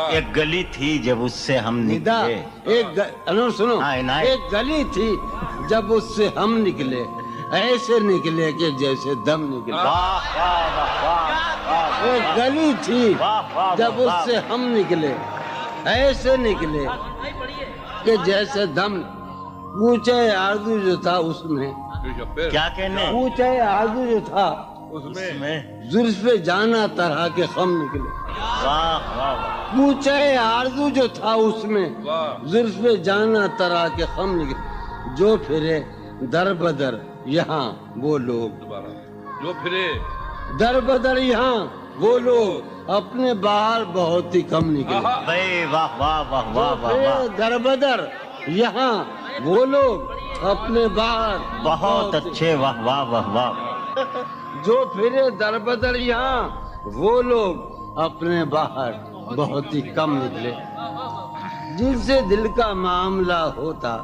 Speaker 2: ایک گلی تھی جب اس سے ہم
Speaker 1: ندا
Speaker 2: نکلے.
Speaker 1: انور سنو،
Speaker 2: عنایت.
Speaker 1: ایک گلی تھی جب اس سے ہم نکلے، ایسے نکلے کہ جیسے دم نکلے.
Speaker 2: واہ واہ واہ واہ.
Speaker 1: ایک گلی تھی جب اس سے ہم نکلے، ایسے نکلے کہ جیسے دم. پوچھے آرزو جو تھا اس میں،
Speaker 2: کیا کہنے.
Speaker 1: پوچھے آرزو جو تھا
Speaker 2: اس میں
Speaker 1: زلف جانا طرح کے خم نکلے.
Speaker 2: واہ واہ واہ.
Speaker 1: پوچھے آرزو جو تھا اس میں زلف جانا طرح کے خم نکلے. جو پھرے در بدر یہاں وہ لوگ،
Speaker 4: جو پھرے
Speaker 1: در بدر یہاں وہ لوگ اپنے باہر بہت ہی کم نکلے.
Speaker 2: بھائی واہ واہ واہ واہ واہ واہ.
Speaker 1: در بدر یہاں وہ لوگ اپنے باہر
Speaker 2: بہت اچھے. واہ واہ واہ واہ.
Speaker 1: جو پھرے در بدر یہاں وہ لوگ اپنے باہر بہت ہی کم نکلے. جن سے دل کا معاملہ ہوتا،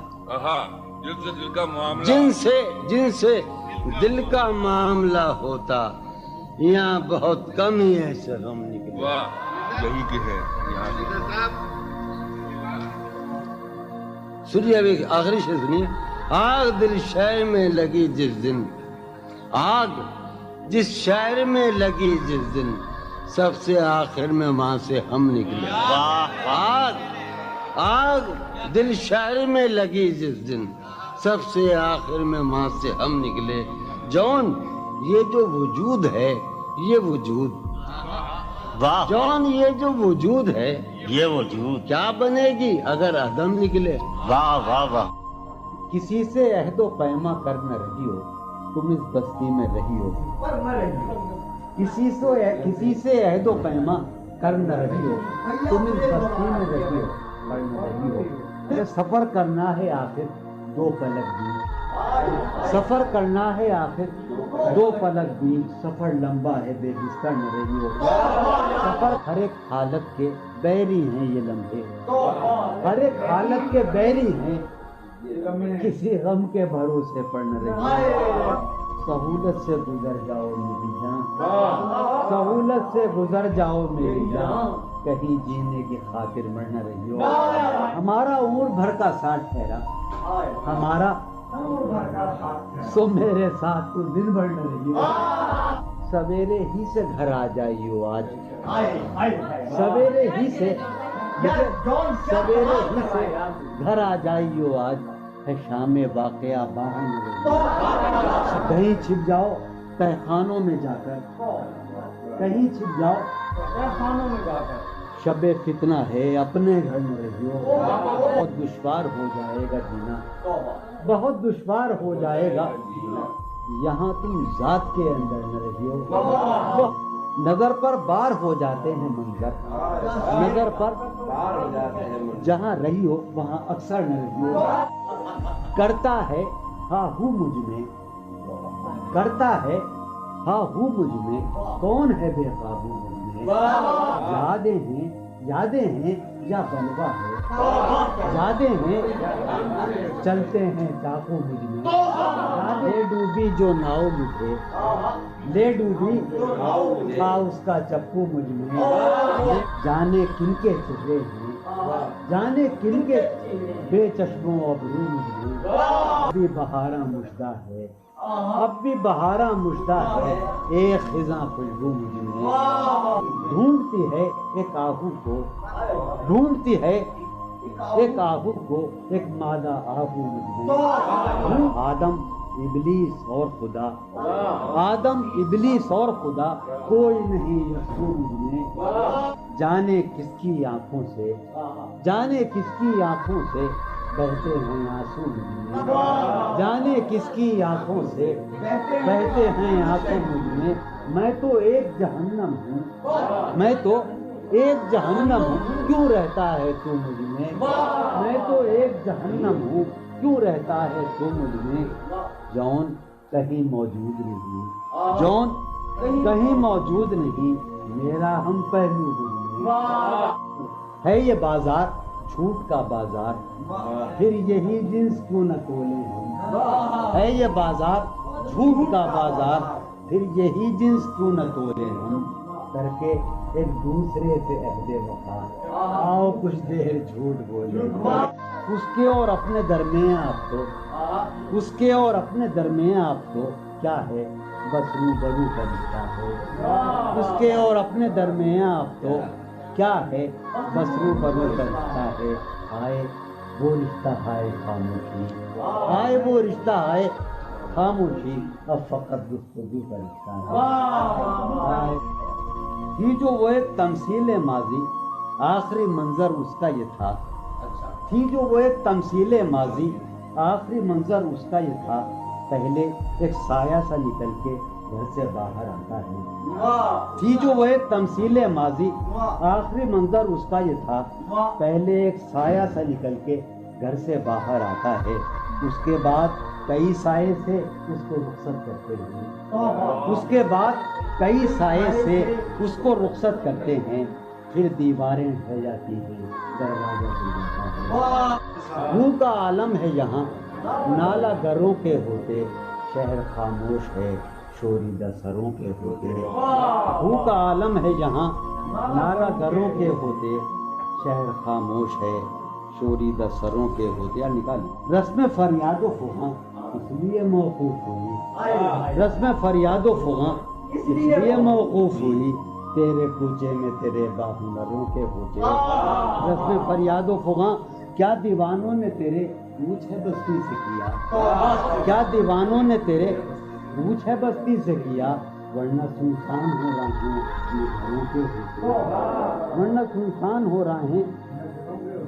Speaker 4: جن سے دل کا معاملہ،
Speaker 1: جن سے دل کا معاملہ ہوتا، یہاں بہت کم ہی ایسے غم نکلے.
Speaker 4: واہ یہی کہ ہے یہاں سے.
Speaker 1: سنیے ابھی آخری شعر سنیے. آگ دل شہر میں لگی جس دن، آگ جس شہر میں لگی جس دن، سب سے آخر میں وہاں سے ہم نکلے. آگ دل شہر میں لگی جس دن، سب سے آخر میں وہاں سے ہم نکلے. جون یہ جو وجود ہے، یہ وجود،
Speaker 2: واہ.
Speaker 1: جون یہ جو وجود ہے
Speaker 2: یہ وجود
Speaker 1: کیا بنے گی اگر عدم نکلے.
Speaker 2: واہ واہ واہ.
Speaker 1: کسی سے عہد و پیما کر نہ رہی ہو تم اس بستی میں رہی ہو. کسی سے عہد و پیما کر نہ رہی ہو تم اس بستی میں رہی ہو، پر نہ رہی ہو. یہ سفر کرنا ہے آخر دو پلک بھی، سفر کرنا ہے آخر دو پلک بھی. سفر لمبا ہے بے بستر نہ رہی ہو. سفر ہر ایک حالت کے بیری ہیں یہ لمحے، ہر ایک حالت کے بیری ہیں، کسی غم کے بھروسے پر نہ رہی ہو. سہولت سے گزر جاؤ میری جان، سہولت سے گزر جاؤ میری جان، کہیں جینے کی خاطر مر نہ رہی ہو. ہمارا عمر بھر کا ساتھ ٹھہرا، ہمارا سو میرے ساتھ تو دن بھر نہ رہی ہو. سویرے ہی سے گھر آ جائیو آج، سویرے ہی سے گھر آ جائیو آج، ہے شام واقعہ باہر نہ رہی ہو. کہیں چھپ جاؤ تہ خانوں میں جا کر، کہیں چھپ جاؤ تہ خانوں میں جا کر، شب فتنہ ہے اپنے گھر نہ رہی ہو. بہت دشوار ہو جائے گا جینا، بہت دشوار ہو جائے گا جینا، یہاں تم ذات کے اندر نہ رہی ہو. نظر پر بار ہو جاتے ہیں منظر، نظر پر جہاں رہی ہو وہاں اکثر نہ رہی ہو. کرتا ہے ہاں ہوں مجھ میں، کرتا ہے ہاں ہوں مجھ میں، کون ہے بے قابو مجھ میں. یادیں ہیں یا بلوا ہے، یادیں ہیں چلتے ہیں ڈاکو مجھ میں. لے ڈوبی جو ناؤ مجھے، لے ڈوبی تھا اس کا چپو مجھ میں. جانے کن کے چہرے ہیں، جانے کن کے بے چشموں ابرو مجھ میں. اب بھی بہاراں مژدہ ہے، اب بھی بہاراں مژدہ ہے، ایک خزاں خوشبو مجھ میں. ڈھونڈتی ہے ایک آہو کو، ڈھونڈتی ہے
Speaker 5: ایک آہو کو ایک مادہ آہو مجھ میں، آدم ابلیس اور خدا، آدم ابلیس اور خدا، کوئی نہیں یسوع مجھ میں، جانے کس کی آنکھوں سے، جانے کس کی آنکھوں سے بہتے ہیں آنسو مجھ میں، جانے کس کی آنکھوں سے بہتے ہیں آنسو مجھ میں تو ایک جہنم ہوں، میں تو ایک جہنم ہوں، کیوں رہتا ہے تو مجھ میں تو ایک جہنم ہوں، کیوں رہتا ہے تو مجھ میں، جون کہیں موجود نہیں، جون کہیں موجود نہیں، میرا ہم پہلو مجھ میں، ہے یہ بازار جھوٹ کا بازار، پھر یہی جنس کیوں نہ تولیں ہم، ہے یہ بازار جھوٹ کا بازار، پھر یہی جنس کیوں نہ تولیں ہم، کر کے ایک دوسرے سے عہد وفا، آؤ کچھ دیر جھوٹ بولے، اس کے اور اپنے درمیان آپ تو، اس کے اور اپنے درمیان آپ تو کیا ہے، بس روبرو کا رشتہ ہے، اس کے اور اپنے درمیان آپ تو کیا ہے، بس روبرو کا رشتہ ہے، آئے وہ رشتہ ہے خاموشی، آئے وہ رشتہ ہے خاموشی، اب فقط گفتگو کا رشتہ ہے، تھی جو وہ ایک تمثیل ماضی، آخری منظر اس کا یہ تھا، تھی جو وہ ایک تمثیل ماضی، آخری منظر اس کا یہ تھا، پہلے ایک سایہ سا نکل کے گھر سے باہر آتا ہے، تھی جو وہ ایک تمثیل ماضی، آخری منظر اس کا یہ تھا، پہلے ایک سایہ سا نکل کے گھر سے باہر آتا ہے، اس کے بعد کئی سائے سے اس کو رخصت کرتے ہیں، اس کے بعد کئی سائے سے اس کو رخصت کرتے ہیں، پھر دیواریں ڈھہ جاتی ہیں، دروازہ کھل جاتا ہے، منہ کا عالم ہے یہاں، نالا گروں کے ہوتے، شہر خاموش ہے، شوریدہ سروں کے ہوتے، منہ کا عالم ہے یہاں، نالا گروں کے ہوتے، شہر خاموش ہے، شوریدہ سروں کے ہوتے، نکالی رسم فریاد و فغاں اس لیے موقوف ہوئی، رسم فریاد و فغاں اس لیے موقوف ہوئی، تیرے کوچے میں تیرے باہنروں کے ہوتے، رسم فریاد و فغاں کیا دیوانوں نے تیرے پوچھ ہے بستی سے کیا، کیا دیوانوں نے تیرے پوچھ ہے بستی سے کیا، ورنہ سنسان ہو رہے ہیں گھروں کے ہوتے، ورنہ سنسان ہو رہے ہیں،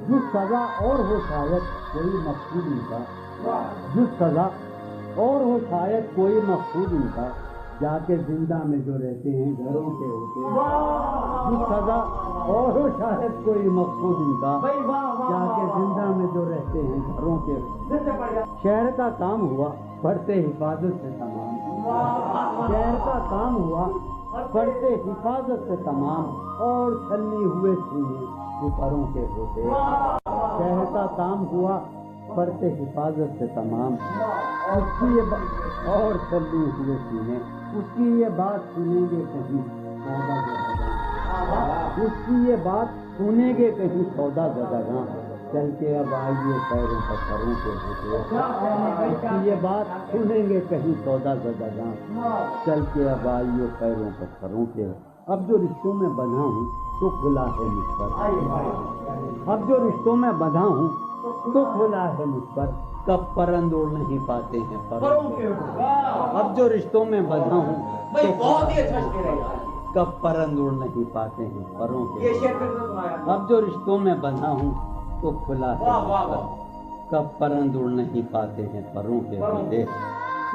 Speaker 5: جو سزا اور ہو شاید کوئی مقصود ان کا، جو سزا اور ہو شاید کوئی مقصود ان کا، جا کے زندہ میں جو رہتے ہیں گھروں کے ہوتے، جو سزا اور ہو شاید کوئی مقصود ان کا، جا کے زندہ میں جو رہتے ہیں گھروں کے ہوتے، شہر کا کام ہوا پڑھتے حفاظت سے تمام، شہر کا کام ہوا پڑھتے حفاظت سے تمام، اور چھلنی ہوئے سینے اوپروں کے ہوتے، شہر کا کام ہوا پڑھتے حفاظت سے تمام، اس کی یہ اور چھلنی ہوئے سینے، اس کی یہ بات سنیں گے کہیں سودا زدگاں، اس کی یہ بات سنیں گے کہیں سودا زدگاں، چل کے اب آئیے پیروں پر سروں کے ہوتے، اس کی یہ بات سنیں گے کہیں سودا زدگاں، چل کے اب آئیے پیروں پر سروں کے، اب جو رشتوں میں بندھا ہوں تو کھلا ہے مجھ پر، اب جو رشتوں میں بندھا ہوں تو کھلا ہے مجھ پر، کب پرند اڑ نہیں پاتے ہیں پروں کے، اب جو رشتوں میں بندھا ہوں تو کب پرند اڑ نہیں پاتے ہیں پروں کے، اب جو رشتوں میں بندھا ہوں تو کھلا ہے مجھ پر، کب پرند اڑ نہیں پاتے ہیں پروں کے ہوتے،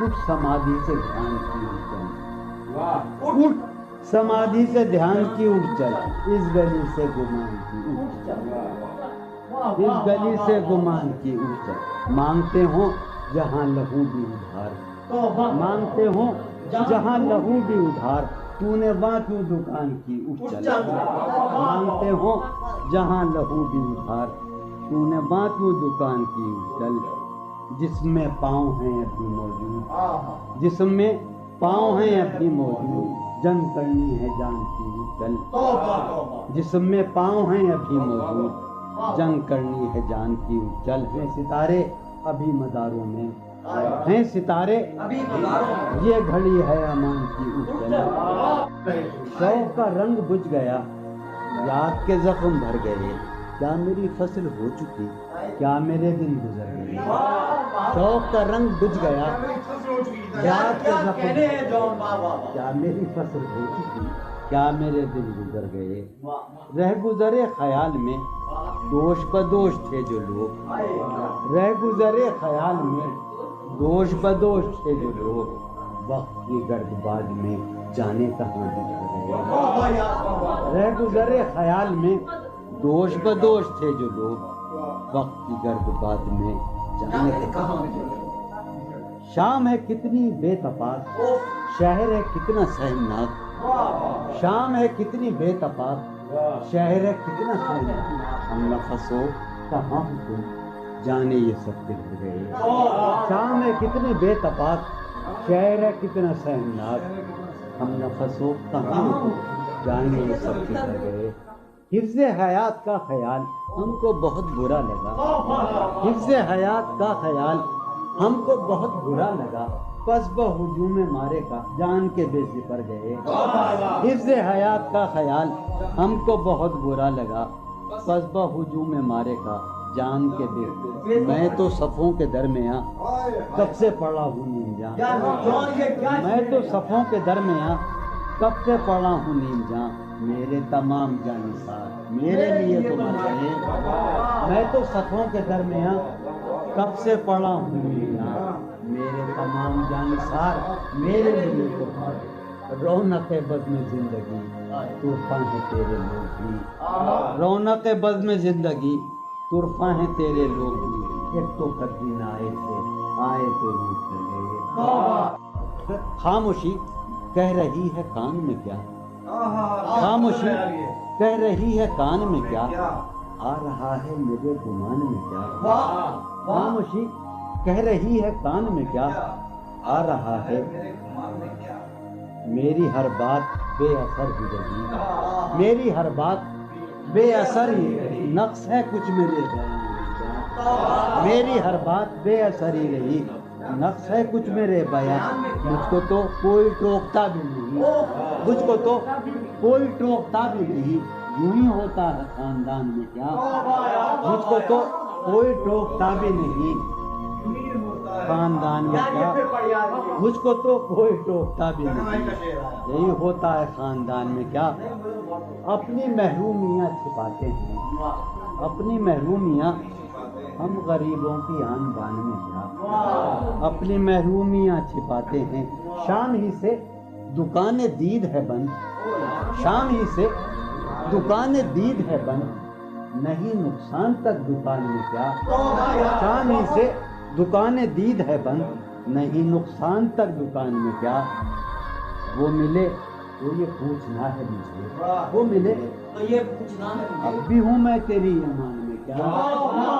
Speaker 5: اٹھ سمادھی سے دھیان کی اٹھ چل، اٹھ سمادھی سے دھیان کی اٹھ چل، اس گلی سے گمان کی اٹھ چل، اس گلی سے گمان کی اٹھ چل، مانگتے ہوں جہاں لہو بھی ادھار، مانگتے ہوں جہاں لہو بھی ادھار، تو نے وہاں کیوں دکان کی اٹھ چل، مانگتے ہوں جہاں لہو بھی ادھار، تو نے وہاں کیوں دکان کی اٹھ چل، جسم میں پاؤں ہیں ابھی موجود، جسم میں پاؤں ہیں ابھی موجود، جنگ کرنی ہے جان کی اٹھ چل، جسم میں پاؤں ہیں ابھی موجود، جنگ کرنی ہے جان کی اٹھ چل، ہیں ستارے ابھی مداروں میں، ہیں ستارے یہ گھڑی ہے امان کی اٹھ چل، شوق کا رنگ بجھ گیا، یاد کے زخم بھر گئے، کیا میری فصل ہو چکی، کیا میرے دن گزر گئے، شوق کا رنگ بجھ گیا، یاد کے زخم، کیا میری فصل ہو چکی، کیا میرے دن گزر گئے، رہ گزرے خیال میں دوش بدوش تھے جو لوگ، رہ گزرے خیال میں دوش بدوش تھے جو لوگ، وقت کی گرد باد میں جانے کہاں بچھ گئے، رہ گزرے خیال میں دوش بدوش تھے جو لوگ، وقت کی گرد باد میں جانے کہاں بچھ گئے، شام ہے کتنی بے تفاق، شہر ہے کتنا سہمناک، شام ہے کتنی بے تفاق، شہر ہے کتنا سہمناک، ہم نفسوں کہاں تم جانے یہ سب بگڑ گئے، شام ہے کتنی بے تفاق، شہر ہے کتنا سہمناک، ہم نفسوں کہاں تم جانے یہ سب بگڑ گئے، حفظ حیات کا خیال ہم کو بہت برا لگا، حفظ حیات کا خیال ہم کو بہت برا لگا، پس بہجوم مارے کا جان کے بے زپر گئے، حفظ حیات کا خیال ہم کو بہت برا لگا، پس بہجوم مارے کا جان کے بے، میں تو صفوں کے درمیاں کب سے پڑا ہوں نیم جان، میں تو صفوں کے درمیاں کب سے پڑا ہوں نیم جان، میرے تمام جانثار میرے لیے تو مر گئے، میں تو صفوں کے درمیاں کب سے پڑا ہوں نیم جان، میرے تمام جانثار میرے لیے تو مر گئے، رونق بزم زندگی طرفہ ہیں تیرے لوگ بھی، رونق بزم زندگی طرفہ ہیں تیرے لوگ بھی، ایک تو قدین آئے تھے آئے تو روٹ چلے، خاموشی کہہ رہی ہے کان میں کیا، خاموشی کہہ رہی ہے کان میں کیا، آ رہا ہے میرے گمان میں کیا، خاموشی کہہ رہی ہے کان میں کیا، آ رہا ہے میری ہر بات بے اثر ہی رہی، میری ہر بات بے اثر ہی رہی، نقص ہے کچھ میرے بیان میں کیا، میری ہر بات بے اثر ہی رہی، نقص ہے کچھ میرے بیان، مجھ کو تو کوئی ٹوکتا بھی نہیں، مجھ کو تو کوئی ٹوکتا بھی نہیں، یوں ہی ہوتا ہے خاندان میں کیا، مجھ کو تو کوئی ٹوکتا بھی نہیں خاندان میں کیا، مجھ کو تو کوئی ٹوکتا بھی نہیں، یہی ہوتا ہے خاندان میں کیا، اپنی محرومیاں چھپاتے ہیں، اپنی محرومیاں ہم غریبوں کی آن بان میں کیا، اپنی محرومیاں چھپاتے ہیں، شام ہی سے دکان دید ہے بند، شام ہی سے دکان دید ہے بند، نہیں نقصان تک دکان میں کیا، شام ہی سے دکان دید ہے بند، نہیں نقصان تک دکان میں کیا، وہ ملے تو یہ پوچھنا ہے مجھے، وہ ملے تو یہ پوچھنا ہے، اب بھی ہوں میں تیری ایمان میں کیا،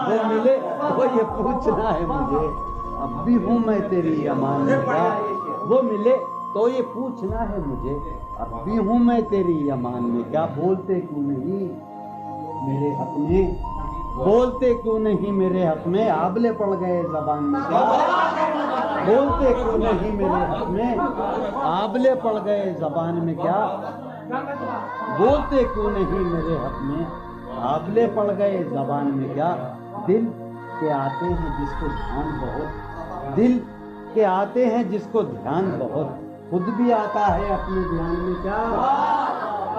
Speaker 5: وہ ملے تو یہ پوچھنا ہے مجھے، اب بھی ہوں میں تیری امان میں کیا، وہ ملے تو یہ پوچھنا ہے مجھے، اب بھی ہوں میں تیری امان میں کیا، بولتے کیوں نہیں میرے حق میں، بولتے کیوں نہیں میرے حق میں، آبلے پڑ گئے زبان میں کیا، بولتے کیوں نہیں میرے حق میں، آبلے پڑ گئے زبان میں کیا، بولتے کیوں نہیں میرے حق میں، آبلے پڑ گئے زبان میں کیا، دل کے آتے ہیں جس کو دھیان بہت، دل کے آتے ہیں جس کو دھیان بہت، خود بھی آتا ہے اپنے دھیان میں کیا،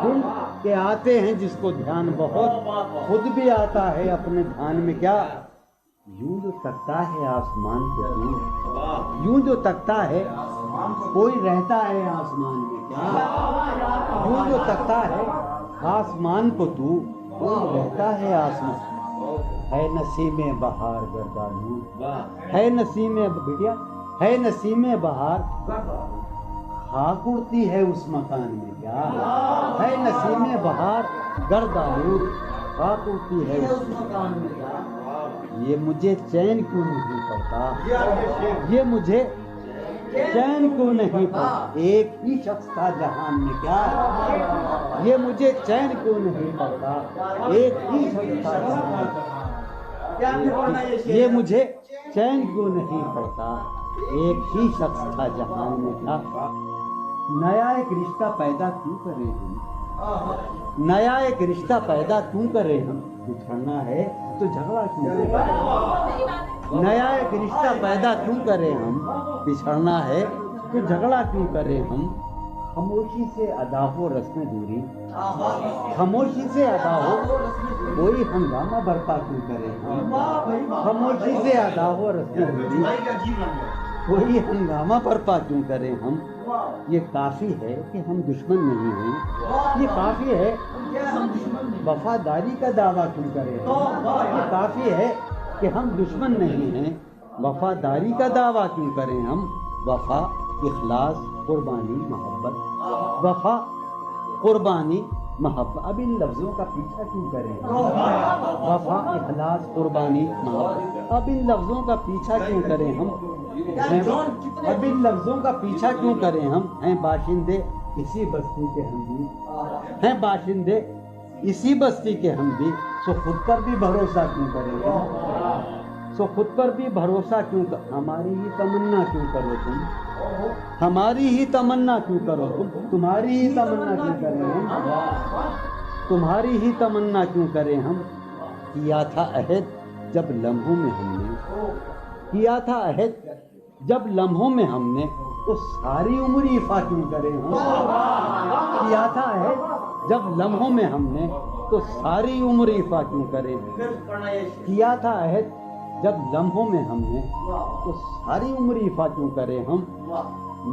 Speaker 5: دل کے آتے ہیں جس کو دھیان بہت، خود بھی آتا ہے اپنے دھیان میں کیا، یوں جو تکتا ہے آسمان کو تو، یوں جو تکتا ہے کوئی رہتا ہے آسمان میں کیا، یوں جو تکتا ہے آسمان کو تو، کوئی رہتا ہے آسمان، ہے نسیم بہار گردالو، ہے نسیم بٹیا، ہے نسیم بہار خاک اڑتی ہے اس مکان میں کیا، ہے نسیم بہار گرد آلود خاک اڑتی ہے اس مکان میں کیا، یہ مجھے چین کیوں نہیں پڑتا، یہ مجھے چین کیوں نہیں پڑتا، ایک ہی شخص تھا جہان میں کیا، یہ مجھے چین کیوں نہیں پڑتا، ایک ہی شخص تھا جہان میں، یہ مجھے چین کیوں نہیں پڑتا، ایک ہی شخص تھا جہان میں کیا، نیا ایک رشتہ پیدا کیوں کرے ہم، نیا ایک رشتہ پیدا کیوں کرے ہم، بچھڑنا ہے تو جھگڑا کیوں کریں؟ نیا ایک رشتہ پیدا کیوں کریں ہم؟ بچھڑنا ہے تو جھگڑا کیوں کریں ہم؟ خاموشی سے ادا ہو رسم دوری، خاموشی سے ادا ہو، کوئی ہنگامہ برپا کیوں کریں ہم؟ خاموشی سے ادا ہو رسم دوری، کوئی ہنگامہ برپا کیوں کریں ہم؟ یہ کافی ہے کہ ہم دشمن نہیں ہیں، یہ کافی ہے وفاداری کا دعویٰ کیوں کریں ہم؟ یہ کافی ہے کہ ہم دشمن نہیں ہیں، وفاداری کا دعویٰ کیوں کریں ہم؟ وفا، اخلاص، قربانی، محبت، وفا، قربانی، محبت، اب ان لفظوں کا پیچھا کیوں کریں ہم؟ وفا، اخلاص، قربانی، محبت، اب ان لفظوں کا پیچھا کیوں کریں ہم؟ اب ان لفظوں کا پیچھا کیوں کریں ہم؟ ہیں باشندے اسی بستی کے ہم بھی، ہیں باشندے اسی بستی کے ہم بھی، سو خود پر بھی بھروسہ کیوں کریں ہم؟ سو خود پر بھی بھروسہ کیوں ہماری ہی تمنا کیوں کرو تم، ہماری ہی تمنا کیوں کرو تم، تمہاری ہی تمنا کیوں کریں ہم، تمہاری ہی تمنا کیوں کریں ہم؟ کیا تھا عہد جب لمحوں میں ہم نے، کیا تھا عہد جب لمحوں میں ہم نے، تو ساری عمر ایفا کیوں کریں ہم؟ کیا تھا عہد جب لمحوں میں ہم نے، تو ساری عمر ایفا کیوں کریں؟ کیا تھا عہد جب لمحوں میں ہم نے، تو ساری عمر ایفا کیوں کریں ہم؟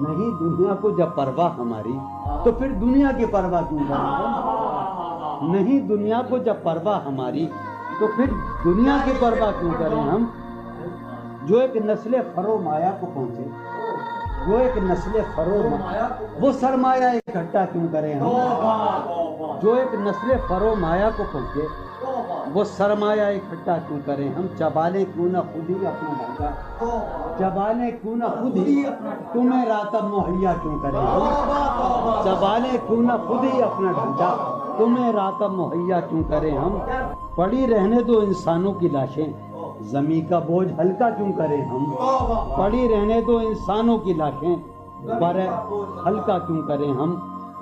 Speaker 5: نہیں دنیا کو جب پرواہ ہماری، تو پھر دنیا کی پرواہ کیوں کریں ہم؟ نہیں دنیا کو جب پرواہ ہماری، تو پھر دنیا کی پرواہ کیوں کریں ہم؟ جو ایک نسل فرو مایا کو پہنچے، جو ایک نسل فرو وہ سرمایہ اکٹھا کیوں کریں ہم؟ جو ایک نسل فرو مایا کو پہنچے وہ سرمایہ اکٹھا کیوں کریں ہم؟ چبالیں کیوں نہ خود ہی اپنا ڈھانچہ، چبالیں کیوں نہ خود ہی تمہیں راتب مہیا کیوں کریں ہم؟ چبالیں کیوں نہ خود ہی اپنا ڈھانچہ، تمہیں راتب مہیا کیوں کریں ہم؟ پڑی رہنے دو انسانوں کی لاشیں، زمین کا بوجھ ہلکا کیوں کریں ہم؟ پڑی رہنے دو انسانوں کی لاشیں، ہلکا کیوں کریں ہم؟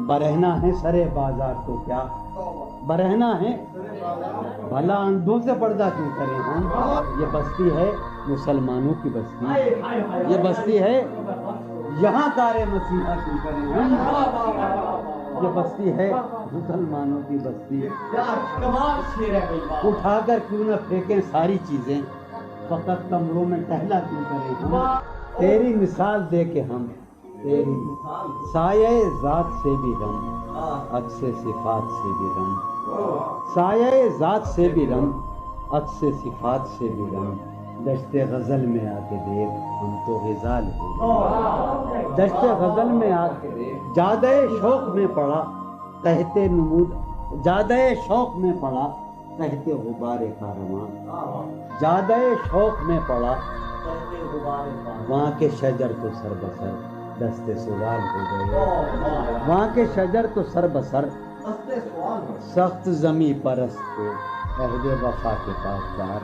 Speaker 5: برہنا ہے سرے بازار تو کیا، برہنا ہے بھلا اندھوں سے پردہ کیوں کریں ہم؟ یہ بستی ہے مسلمانوں کی بستی، یہ بستی ہے یہاں کار مسیحا کیوں کریں ہم؟ یہ بستی ہے مسلمانوں کی بستی، اٹھا کر کیوں نہ پھینکیں ساری چیزیں، فقط کمروں میں ٹہلا کیوں کریں ہم؟ تیری مثال دے کے ہم، تیری سایہ ذات سے بھی رم، عکس صفات سے بھی رم، سایہ ذات سے بھی رم، عکس صفات سے بھی رم، دشت غزل میں آ کے دیکھ ہم تو غزال ہو گئے، دشت غزل میں آ کے دیکھ، جادہ شوق میں پڑا تحت نمود، جادہ شوق میں پڑا تحت غبار کارواں، جادہ شوق میں پڑا وہاں کے شجر تو سر بسر دست سوال ہو گئے، وہاں کے شجر تو سر بسر سخت زمیں پرست تھے عہد وفا کے پاسدار،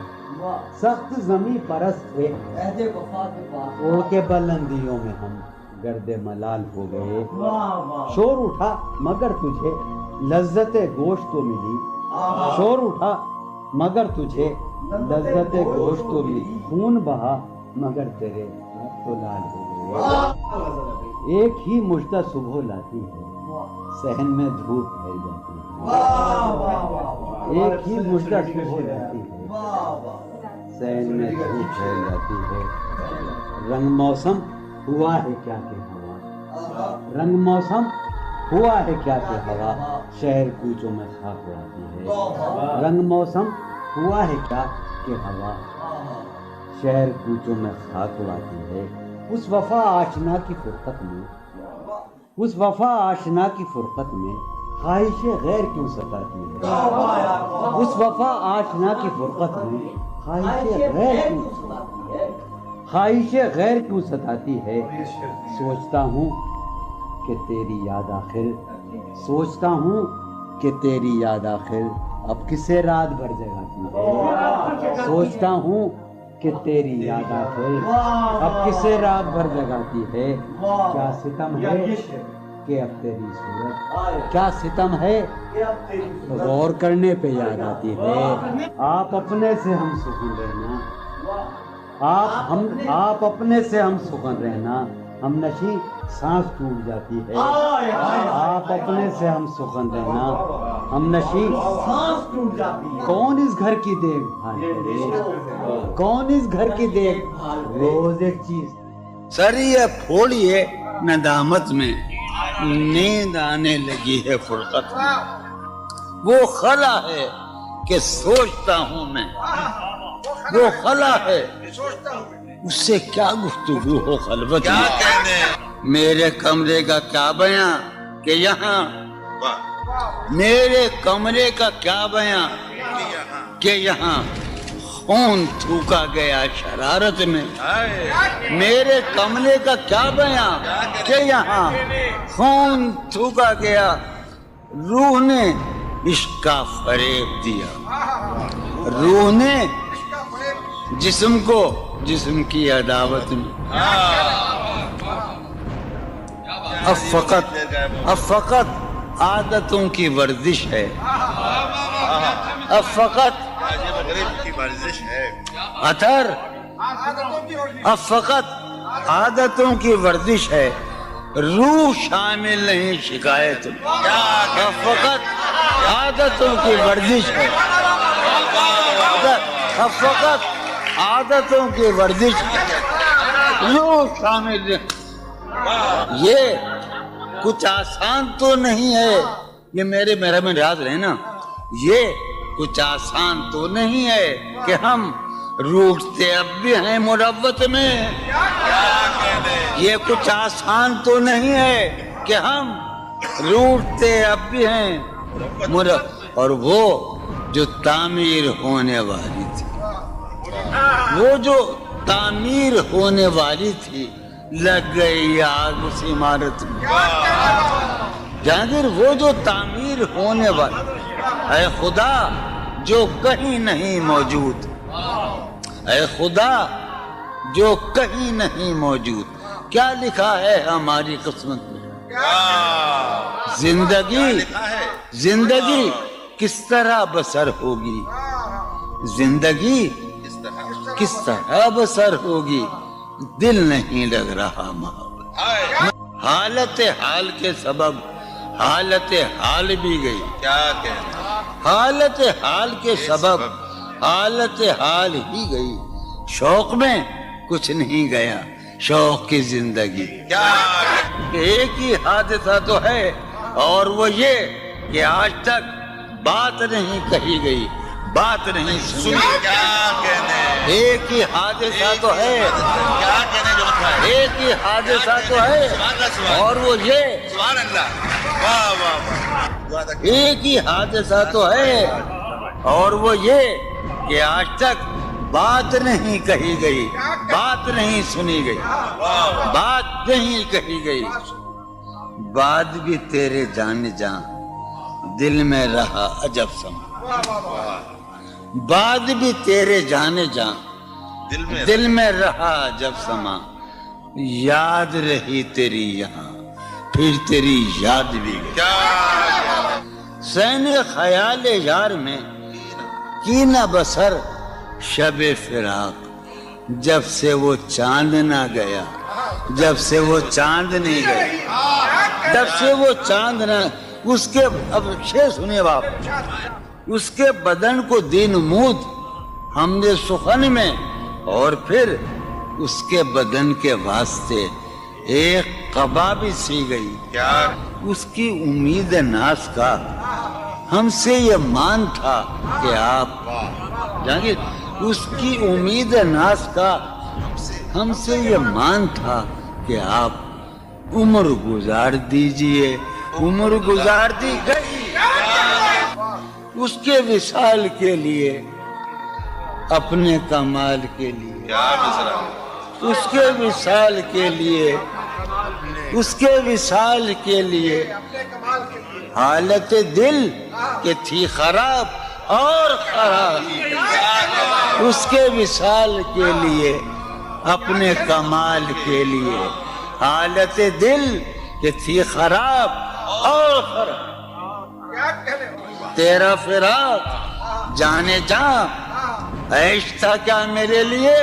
Speaker 5: سخت زمیں پرست تھے اڑ کے بلندیوں میں ہم گرد ملال ہو گئے، شور اٹھا مگر تجھے لذت گوشت تو ملی، شور اٹھا مگر تجھے لذت گوشت تو ملی، خون بہا مگر تیرے ہاتھ تو لال ہو گئے، ایک ہی مژدہ صبح لاتی ہے صحن میں دھوپ پھیل جاتی ہے، ایک ہی مژدہ صبح لاتی ہے صحن میں دھوپ پھیل جاتی ہے، رنگ موسم ہوا ہے کیا کہ ہوا، رنگ موسم ہوا ہے کیا کہ ہوا شہر کوچوں میں خاک اڑاتی ہے، رنگ موسم ہوا ہے کیا کہ ہوا شہر کوچوں میں خاک اڑاتی ہے، اس وفا آشنا کی فرقت میں، اس وفا آشنا کی فرقت میں خواہش غیر کیوں ستاتی ہے، اس وفا آشنا کی فرقت میں خواہش غیر کیوں ستاتی ہے، سوچتا ہوں کہ تیری یاد آخر، سوچتا ہوں کہ تیری یاد آخر اب کسے رات بھر جگاتی ہے، سوچتا ہوں کہ تیری یاد آخر اب کسے رات بھر جگاتی ہے، کیا ستم ہے کہ اب تیری صورت کیا ستم ہے غور کرنے پہ یاد آتی ہے. آپ اپنے سے ہم سخن رہنا, آپ اپنے سے ہم سخن رہنا, ہم نشی سانس ٹوٹ جاتی ہے. آپ اپنے سے ہم سخن رہنا, ہم نشی سانس ٹوٹ جاتی ہے. کون اس گھر کی دیکھ بھال کرے, کون اس گھر کی دیکھ بھال, روز ایک چیز.
Speaker 1: سر یہ پھوڑیے ندامت میں, نیند آنے لگی ہے فرقت میں. وہ خلا ہے کہ سوچتا ہوں میں, وہ خلا ہے اس سے کیا گفتگو ہو خلوت میں. میرے کمرے کا کیا بیاں کہ یہاں, میرے کمرے کا کیا بیاں کہ یہاں خون تھوکا گیا شرارت میں. میرے کمرے کا کیا بیاں کہ یہاں خون تھوکا گیا, روح نے عشق کا فریب دیا, روح نے جسم کو جسم کی عداوت میں. اب فقط عادتوں کی ورزش ہے, اب فقط اثر, اب فقط عادتوں کی ورزش ہے, روح شامل نہیں شکایت میں. اب فقط عادتوں کی ورزش ہے, اب فقط عادتوں کی ورزش ہے, روح شامل نہیں. یہ کچھ آسان تو نہیں ہے, یہ میرا میں یاد رہے نا, یہ کچھ آسان تو نہیں ہے کہ ہم روٹتے اب بھی ہیں مروت میں. یہ کچھ آسان تو نہیں ہے کہ ہم روٹتے اب بھی ہیں مروت. اور وہ جو تعمیر ہونے والی تھی, وہ جو تعمیر ہونے والی تھی, لگ گئی آگ اس عمارت میں. جہانگیر وہ جو تعمیر ہونے والی, اے خدا جو کہیں نہیں موجود, اے خدا جو کہیں نہیں موجود, کیا لکھا ہے ہماری قسمت میں. زندگی کس طرح بسر ہوگی, زندگی کس طرح بسر ہوگی, دل نہیں لگ رہا محبت. حالت حال کے سبب حالت حال بھی گئی, حالت حال کے سبب حالت حال ہی گئی. شوق میں کچھ نہیں گیا, شوق کی زندگی. ایک ہی حادثہ تو ہے اور وہ یہ کہ آج تک بات نہیں کہی گئی, بات نہیں سنی. ایک ہی حادثہ تو ہے, ایک ہی حادثہ تو ہے اور وہ یہ, ایک ہی حادثہ تو ہے اور وہ یہ کہ آج تک بات نہیں کہی گئی, بات نہیں سنی گئی, بات نہیں کہی گئی. بات بھی تیرے جان جان دل میں رہا عجب سما, بات بھی تیرے جانے جان دل میں رہا عجب سما. یاد رہی تیری یہاں پھر تیری یاد بھی گئی. سین خیال یار میں کی نہ بسر شب فراق, جب سے وہ چاند نہ گیا, جب سے وہ چاند نہیں گیا, جب سے وہ چاند نہ, اس کے اب شعر سنیے باپ, اس کے بدن کو دین مود ہم نے سخن میں, اور پھر اس کے بدن کے واسطے ایک قبا بھی سی گئی. اس کی امید ناز کا ہم سے یہ مان تھا کہ آپ, جانگیر اس کی امید ناز کا ہم سے یہ مان تھا کہ آپ عمر گزار دیجئے, عمر گزار دی گئی اس کے وصال کے لیے, اپنے کمال کے لیے, اس کے وصال کے لیے, اس کے وصال کے لیے. حالت دل کہ تھی خراب اور خراب, اس کے وصال کے لیے, اپنے کمال کے لیے. حالت دل کہ تھی خراب اور خراب. تیرا فراق جانے جاں عیش تھا کیا میرے لیے.